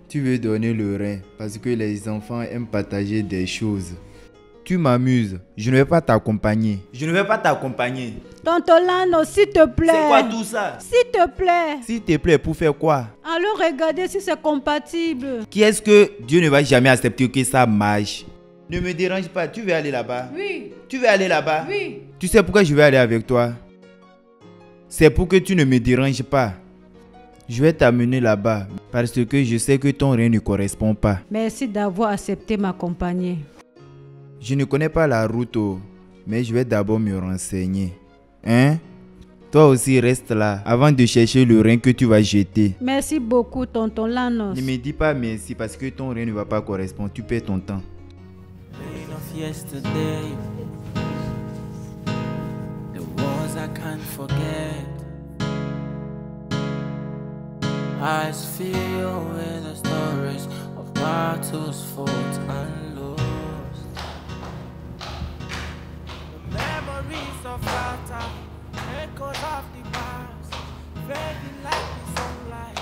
Tu veux donner le rein parce que les enfants aiment partager des choses. Tu m'amuses. Je ne vais pas t'accompagner. Tonton Lanos, s'il te plaît. C'est quoi tout ça? S'il te plaît. S'il te plaît, pour faire quoi? Allons regarder si c'est compatible. Qui est-ce que Dieu ne va jamais accepter que ça marche? Ne me dérange pas, tu veux aller là-bas? Oui. Tu veux aller là-bas? Oui. Tu sais pourquoi je vais aller avec toi? C'est pour que tu ne me déranges pas. Je vais t'amener là-bas parce que je sais que ton rein ne correspond pas. Merci d'avoir accepté m'accompagner. Je ne connais pas la route, mais je vais d'abord me renseigner. Hein? Toi aussi reste là avant de chercher le rein que tu vas jeter. Merci beaucoup, tonton Lanos. Ne me dis pas merci parce que ton rein ne va pas correspondre. Tu perds ton temps. Pain of yesterday, the wars I can't forget. Eyes filled with the stories of battles fought and lost. The memories of laughter, echoes of the past, fading like the sunlight,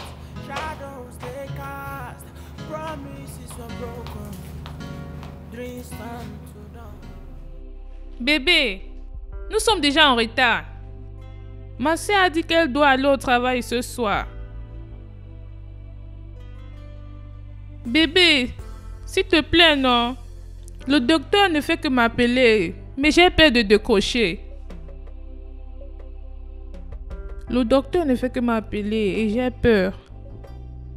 shadows they cast. Promises were broken, dreams turned to dawn. Bébé, nous sommes déjà en retard. Ma soeur a dit qu'elle doit aller au travail ce soir. Bébé, s'il te plaît, non. Le docteur ne fait que m'appeler, mais j'ai peur de décrocher. Le docteur ne fait que m'appeler et j'ai peur.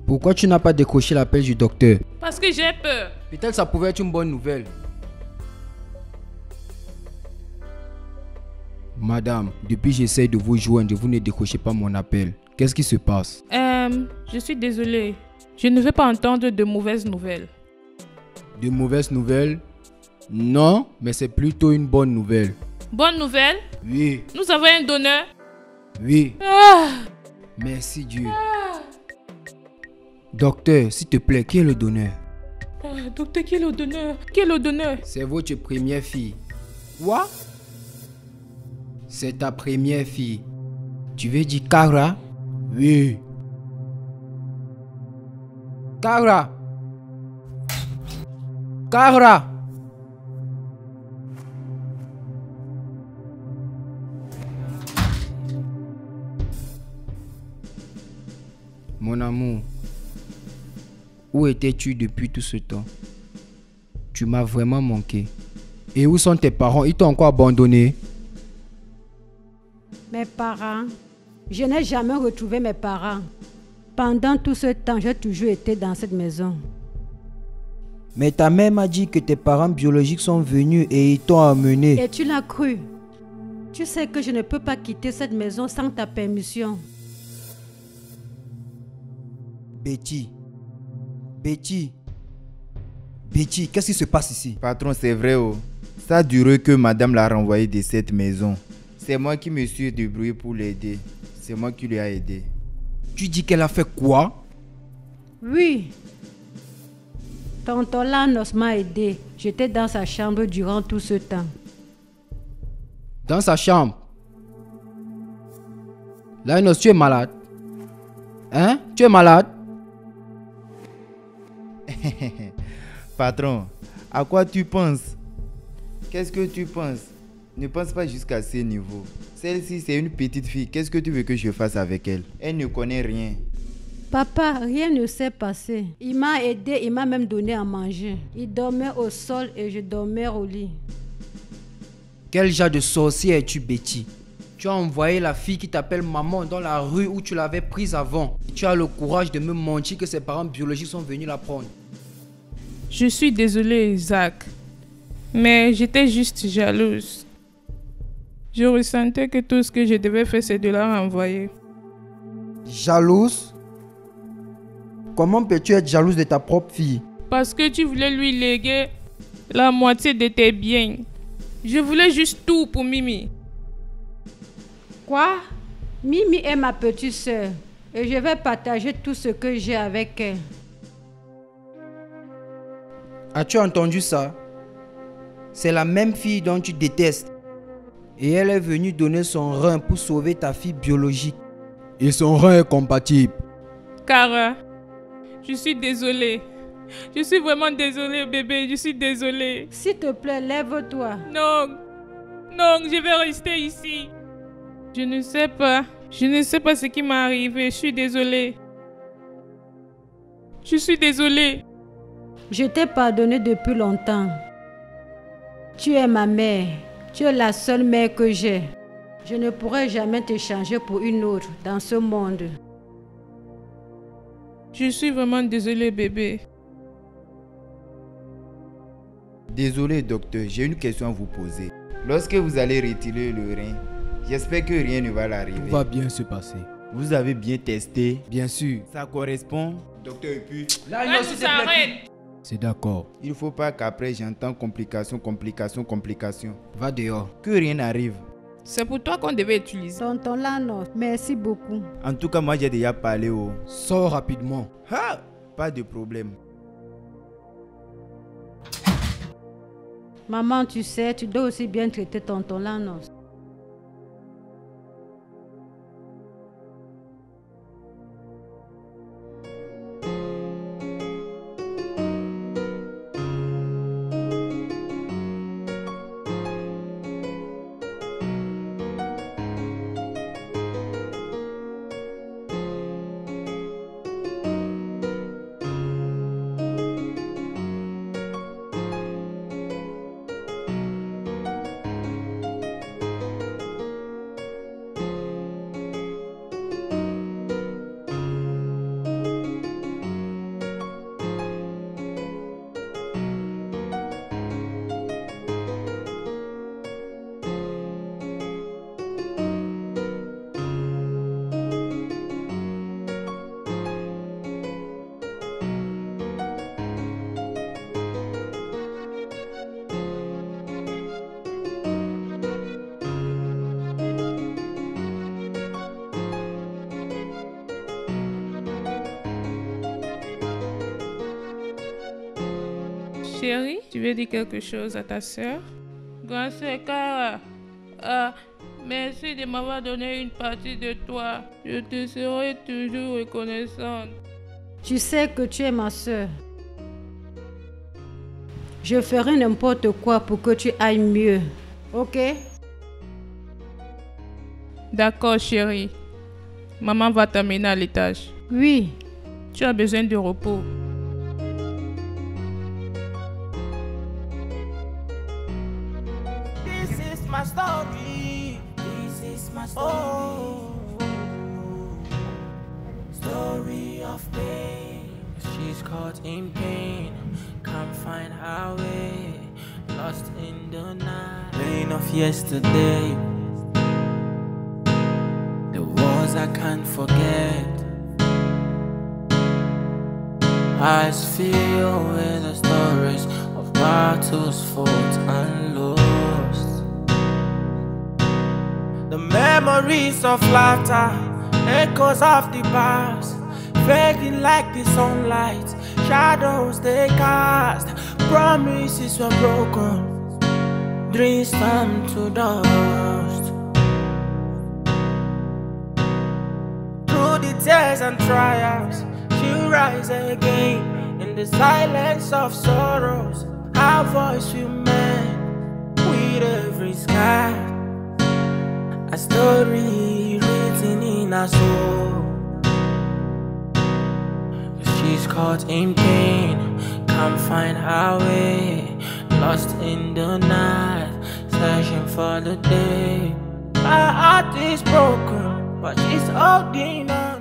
Pourquoi tu n'as pas décroché l'appel du docteur? Parce que j'ai peur. Peut-être ça pouvait être une bonne nouvelle. Madame, depuis que j'essaie de vous joindre, vous ne décrochez pas mon appel. Qu'est-ce qui se passe? Je suis désolée. Je ne veux pas entendre de mauvaises nouvelles. De mauvaises nouvelles? Non, mais c'est plutôt une bonne nouvelle. Bonne nouvelle? Oui. Nous avons un donneur? Oui. Ah! Merci Dieu. Docteur, s'il te plaît, qui est le donneur? Docteur, qui est le donneur? Qui est le donneur? C'est votre première fille. Quoi? C'est ta première fille. Tu veux dire Kara? Oui. Kara! Kara! Mon amour, où étais-tu depuis tout ce temps? Tu m'as vraiment manqué. Et où sont tes parents? Ils t'ont encore abandonné? Mes parents, je n'ai jamais retrouvé mes parents. Pendant tout ce temps, j'ai toujours été dans cette maison. Mais ta mère m'a dit que tes parents biologiques sont venus et ils t'ont amené. Et tu l'as cru. Tu sais que je ne peux pas quitter cette maison sans ta permission. Betty, qu'est-ce qui se passe ici? Patron, c'est vrai, Ça a duré que madame l'a renvoyé de cette maison. C'est moi qui me suis débrouillé pour l'aider. C'est moi qui lui ai aidé. Tu dis qu'elle a fait quoi? Oui. Tonton Lanos m'a aidé. J'étais dans sa chambre durant tout ce temps. Dans sa chambre? Lanos, tu es malade? Hein? Tu es malade? Patron, à quoi tu penses? Qu'est-ce que tu penses? Ne pense pas jusqu'à ce niveau. Celle-ci, c'est une petite fille. Qu'est-ce que tu veux que je fasse avec elle? Elle ne connaît rien. Papa, rien ne s'est passé. Il m'a aidé, il m'a même donné à manger. Il dormait au sol et je dormais au lit. Quel genre de sorcier es-tu, Betty? Tu as envoyé la fille qui t'appelle maman dans la rue où tu l'avais prise avant. Et tu as le courage de me mentir que ses parents biologiques sont venus la prendre. Je suis désolée, Isaac. Mais j'étais juste jalouse. Je ressentais que tout ce que je devais faire, c'est de la renvoyer. Jalouse? Comment peux-tu être jalouse de ta propre fille? Parce que tu voulais lui léguer la moitié de tes biens. Je voulais juste tout pour Mimi. Quoi? Mimi est ma petite sœur et je vais partager tout ce que j'ai avec elle. As-tu entendu ça? C'est la même fille dont tu détestes. Et elle est venue donner son rein pour sauver ta fille biologique. Et son rein est compatible. Cara, je suis désolée. Je suis vraiment désolée, bébé. Je suis désolée. S'il te plaît, lève-toi. Non. Non, je vais rester ici. Je ne sais pas. Je ne sais pas ce qui m'est arrivé. Je suis désolée. Je suis désolée. Je t'ai pardonné depuis longtemps. Tu es ma mère. Tu es la seule mère que j'ai. Je ne pourrai jamais te changer pour une autre dans ce monde. Je suis vraiment désolée, bébé. Désolé, docteur, j'ai une question à vous poser. Lorsque vous allez retirer le rein, j'espère que rien ne va l'arriver. Tout va bien se passer. Vous avez bien testé? Bien sûr. Ça correspond? Docteur, et puis... Là, s'il te plaît. C'est d'accord. Il ne faut pas qu'après j'entends complications. Va dehors. Que rien n'arrive. C'est pour toi qu'on devait utiliser. Tonton Lano, merci beaucoup. En tout cas, moi j'ai déjà parlé au... Sors rapidement. Ah, pas de problème. Maman, tu sais, tu dois aussi bien traiter tonton Lano. Chérie, tu veux dire quelque chose à ta soeur? Grand sœur Cara, merci de m'avoir donné une partie de toi. Je te serai toujours reconnaissante. Tu sais que tu es ma soeur. Je ferai n'importe quoi pour que tu ailles mieux. Ok? D'accord, chérie. Maman va t'amener à l'étage. Oui. Tu as besoin de repos. This is my story. This is my story. Oh, story of pain. She's caught in pain, can't find her way, lost in the night. Pain of yesterday, the wars I can't forget. Eyes filled with the stories of battles fought and lost. The memories of laughter, echoes of the past, fading like the sunlight, shadows they cast. Promises were broken, dreams turned to dust. Through the tears and trials, she'll rise again. In the silence of sorrows, our voice will mend with every sky. A story written in our soul. She's caught in pain, can't find her way, lost in the night, searching for the day. Her heart is broken, but she's holding on.